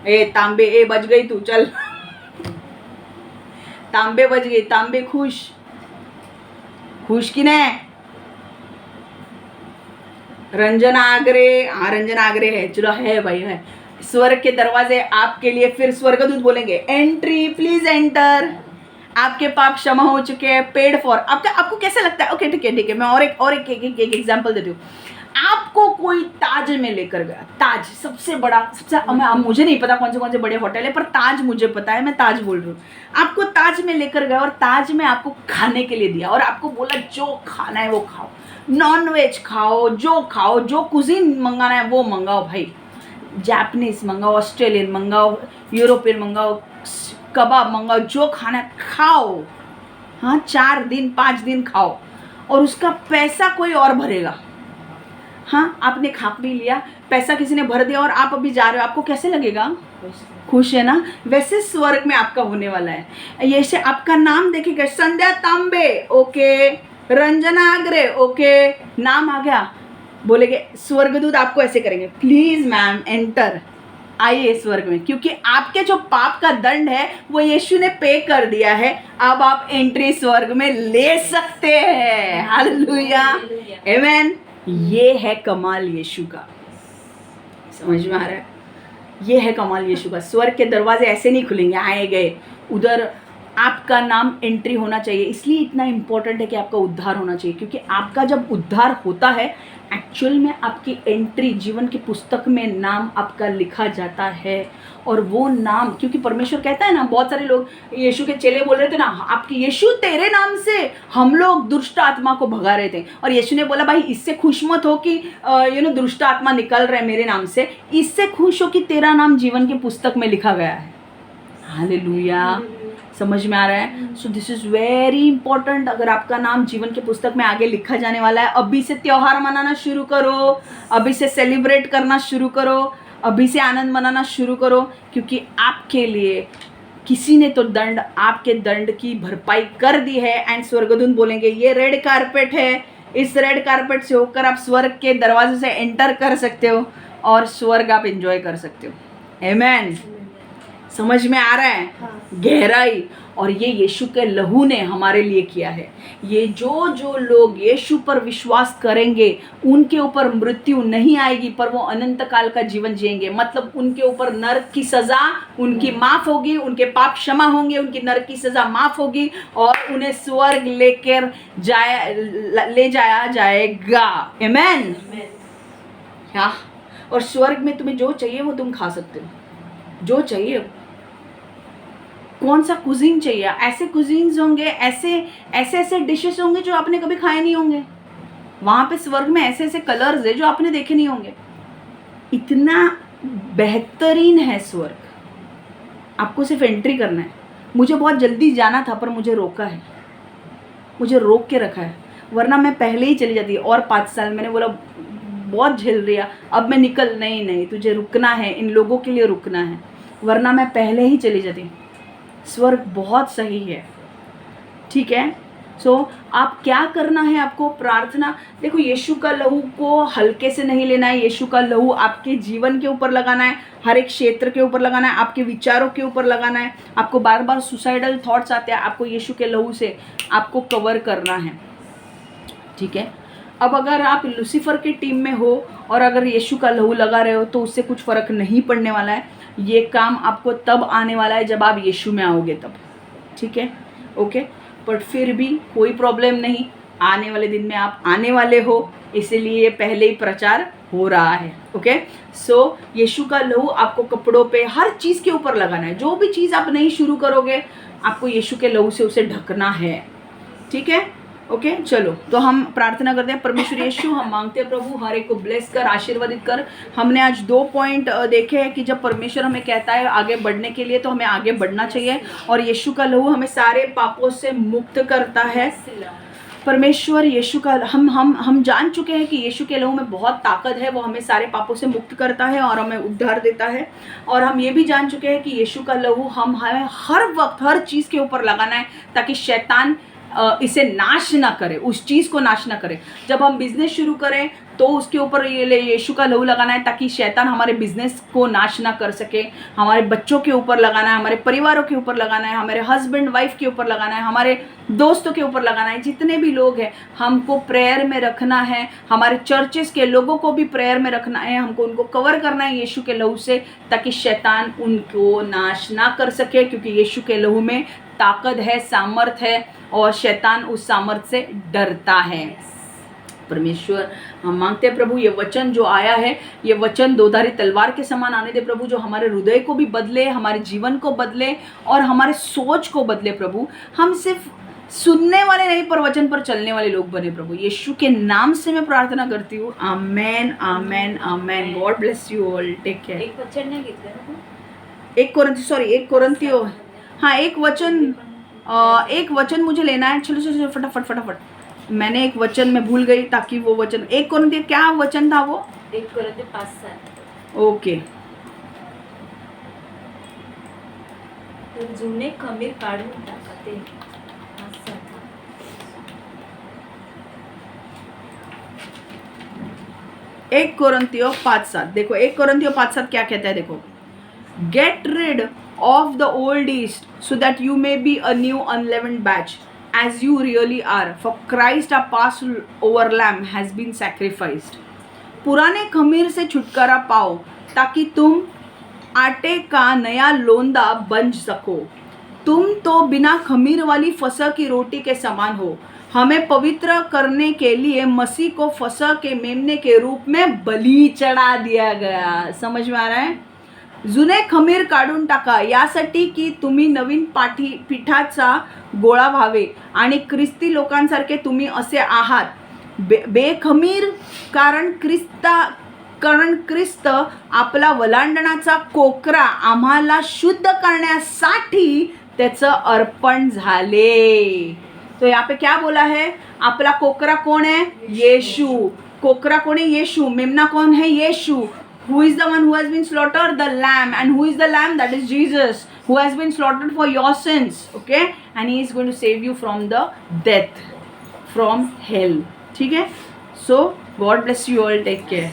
ए तांबे, ए बच गई तू, चल तांबे बच गई, तांबे खुश की ने? रंजना आगरे, हाँ रंजना आगरे है, चलो है भाई है। स्वर्ग के दरवाजे आपके लिए, फिर स्वर्गदूत बोलेंगे एंट्री प्लीज एंटर, आपके पाप क्षमा हो चुके हैं, पेड फॉर। आपको कैसे लगता है? ओके ठीक है, मैं और एक एग्जांपल देती हूँ। आपको कोई ताज में लेकर गया, ताज सबसे बड़ा, मुझे नहीं पता कौन से बड़े होटल है, पर ताज मुझे पता है, मैं ताज बोल रही हूँ। आपको ताज में लेकर गया और ताज में आपको खाने के लिए दिया और आपको बोला जो खाना है वो खाओ, नॉन वेज खाओ, जो कुजीन मंगाना है वो मंगाओ भाई, जापानीज मंगाओ, ऑस्ट्रेलियन मंगाओ, यूरोपियन मंगाओ, कबाब मंगाओ, जो खाना है खाओ, हाँ 4 दिन 5 दिन खाओ और उसका पैसा कोई और भरेगा। हाँ आपने खा पी लिया, पैसा किसी ने भर दिया और आप अभी जा रहे हो, आपको कैसे लगेगा? खुश है ना? वैसे स्वर्ग में आपका होने वाला है। ये से आपका नाम देखेगा, संध्या तांबे, ओके, रंजना आगरे, ओके, नाम आ गया, बोलेंगे स्वर्गदूत आपको ऐसे करेंगे, प्लीज मैम एंटर, आइए स्वर्ग में, क्योंकि आपके जो पाप का दंड है वो यीशु ने पे कर दिया है। अब आप एंट्री स्वर्ग में ले सकते हैं। हालेलुया, आमेन। ये है कमाल यीशु का, समझ में आ रहा है? ये है कमाल यीशु का। स्वर्ग के दरवाजे ऐसे नहीं खुलेंगे, आए गए, उधर आपका नाम एंट्री होना चाहिए। इसलिए इतना इम्पोर्टेंट है कि आपका उद्धार होना चाहिए, क्योंकि आपका जब उद्धार होता है एक्चुअल में आपकी एंट्री जीवन की पुस्तक में नाम आपका लिखा जाता है। और वो नाम, क्योंकि परमेश्वर कहता है ना, बहुत सारे लोग यीशु के चेले बोल रहे थे ना, आपके यीशु तेरे नाम से हम लोग दुष्ट आत्मा को भगा रहे थे, और यीशु ने बोला भाई इससे खुश मत हो कि दुष्ट आत्मा निकल रहे मेरे नाम से, इससे खुश हो कि तेरा नाम जीवन की पुस्तक में लिखा गया है। हालेलुया, समझ में आ रहा है? So this is very important. अगर आपका नाम जीवन की पुस्तक में आगे लिखा जाने वाला है, अभी से त्योहार मनाना शुरू करो, अभी से सेलिब्रेट करना शुरू करो, अभी से आनंद मनाना शुरू करो, क्योंकि आपके लिए किसी ने तो दंड, आपके दंड की भरपाई कर दी है। एंड स्वर्गदूत बोलेंगे ये रेड कारपेट है, इस रेड कारपेट से होकर आप स्वर्ग के दरवाजे से एंटर कर सकते हो और स्वर्ग आप एंजॉय कर सकते हो। आमेन। समझ में आ रहा है? हाँ। गहराई। और ये यीशु के लहू ने हमारे लिए किया है। ये जो लोग यीशु पर विश्वास करेंगे उनके ऊपर मृत्यु नहीं आएगी, पर वो अनंत काल का जीवन जिएंगे। मतलब उनके ऊपर नरक की सज़ा उनकी माफ़ होगी, उनके पाप क्षमा होंगे, उनकी नरक की सज़ा माफ़ होगी और उन्हें स्वर्ग ले जाया जाएगा। आमेन। क्या? और स्वर्ग में तुम्हें जो चाहिए वो तुम खा सकते हो, जो चाहिए। कौन सा कुजीन चाहिए? ऐसे कुजीन्स होंगे, ऐसे डिशेस होंगे जो आपने कभी खाए नहीं होंगे। वहाँ पे स्वर्ग में ऐसे कलर्स है जो आपने देखे नहीं होंगे। इतना बेहतरीन है स्वर्ग। आपको सिर्फ एंट्री करना है। मुझे बहुत जल्दी जाना था पर मुझे रोका है, मुझे रोक के रखा है, वरना मैं पहले ही चली जाती। और 5 साल मैंने बोला बहुत झेल रही है, अब मैं निकल, नहीं तुझे रुकना है, इन लोगों के लिए रुकना है, वरना मैं पहले ही चली जाती। स्वर्ग बहुत सही है, ठीक है। सो आप क्या करना है? आपको प्रार्थना, देखो यीशु का लहू को हल्के से नहीं लेना है। यीशु का लहू आपके जीवन के ऊपर लगाना है, हर एक क्षेत्र के ऊपर लगाना है, आपके विचारों के ऊपर लगाना है। आपको बार बार सुसाइडल थॉट्स आते हैं, आपको यीशु के लहू से आपको कवर करना है, ठीक है। अब अगर आप लूसीफर की टीम में हो और अगर यीशु का लहू लगा रहे हो तो उससे कुछ फ़र्क नहीं पड़ने वाला है। ये काम आपको तब आने वाला है जब आप यीशु में आओगे तब, ठीक है, ओके। बट फिर भी कोई प्रॉब्लम नहीं, आने वाले दिन में आप आने वाले हो, इसीलिए ये पहले ही प्रचार हो रहा है, ओके। सो यीशु का लहू आपको कपड़ों पे, हर चीज़ के ऊपर लगाना है। जो भी चीज़ आप नहीं शुरू करोगे, आपको यीशु के लहू से उसे ढकना है, ठीक है, ओके। चलो, तो हम प्रार्थना करते हैं। परमेश्वर यीशु, हम मांगते हैं प्रभु हर एक को ब्लेस कर, आशीर्वादित कर। हमने आज 2 पॉइंट देखे हैं कि जब परमेश्वर हमें कहता है आगे बढ़ने के लिए, तो हमें आगे बढ़ना चाहिए, और यीशु का लहू हमें सारे पापों से मुक्त करता है। परमेश्वर यीशु का हम जान चुके हैं कि यीशु के लहू में बहुत ताकत है, वो हमें सारे पापों से मुक्त करता है और हमें उद्धार देता है। और हम ये भी जान चुके हैं कि यीशु का लहू हमें हर वक्त हर चीज़ के ऊपर लगाना है, ताकि शैतान इसे नाश ना करे, उस चीज़ को नाश ना करे। जब हम बिजनेस शुरू करें तो उसके ऊपर ये यीशु का लहू लगाना है, ताकि शैतान हमारे बिजनेस को नाश ना कर सके। हमारे बच्चों के ऊपर लगाना है, हमारे परिवारों के ऊपर लगाना है, हमारे हस्बैंड वाइफ के ऊपर लगाना है, हमारे दोस्तों के ऊपर लगाना है। जितने भी लोग हैं हमको प्रेयर में रखना है, हमारे चर्चेस के लोगों को भी प्रेयर में रखना है, हमको उनको कवर करना है यीशु के लहू से, ताकि शैतान उनको नाश ना कर सके, क्योंकि यीशु के लहू में ताकत है, सामर्थ है, और शैतान उस सामर्थ से डरता है। परमेश्वर, हम मांगते हैं प्रभु ये वचन जो आया है, ये वचन दोधारी तलवार के समान आने दे प्रभु, जो हमारे हृदय को भी बदले, हमारे जीवन को बदले और हमारे सोच को बदले प्रभु। हम सिर्फ सुनने वाले नहीं, पर वचन पर चलने वाले लोग बने प्रभु। यीशु के नाम से मैं प्रार्थना करती हूँ, amen amen amen. God bless you all, take care. एक वचन नहीं घेतलं ना, एक कोरिन्थियो, हाँ एक वचन मुझे लेना है। चलो चलो फटाफट, मैंने एक वचन में भूल गई, ताकि वो वचन, एक कोरिन्थियो क्या वचन था वो? 1 कोरिन्थियो 5:7। ओके। तर जुने खमीर काढून टाका, ते 5:7। 1 कोरिन्थियो 5:7, देखो 1 कोरिन्थियो 5:7 क्या कहता है, देखो, get rid of the old yeast so that you may be a new unleavened batch as you really are, for Christ our Passover lamb has been sacrificed। पुराने खमीर से छुटकारा पाओ, ताकि तुम आटे का नया लोंदा बन सको। तुम तो बिना खमीर वाली फसह की रोटी के समान हो। हमें पवित्र करने के लिए मसीह को फसह के मेमने के रूप में बलि चढ़ा दिया गया। समझ में आ रहा है? जुने खमीर काढून टाका, यासाठी की तुम्ही नवीन पिठाचा गोळा व्हावे आणि ख्रिस्ती लोकांसारखे तुम्ही असे आहात, बेखमीर, कारण ख्रिस्त आपला वलांडणाचा कोकरा आम्हाला शुद्ध करण्यासाठी त्याचं अर्पण झाले। तो यहाँ पे क्या बोला है? आपला कोकरा कौन है? यीशु। कोकरा कौन है? यीशु। मेमना कौन है? यीशु। Who is the one who has been slaughtered? The lamb. And who is the lamb? That is Jesus, who has been slaughtered for your sins. Okay? And he is going to save you from the death, from hell. ठीक है? So God bless you all. Take care.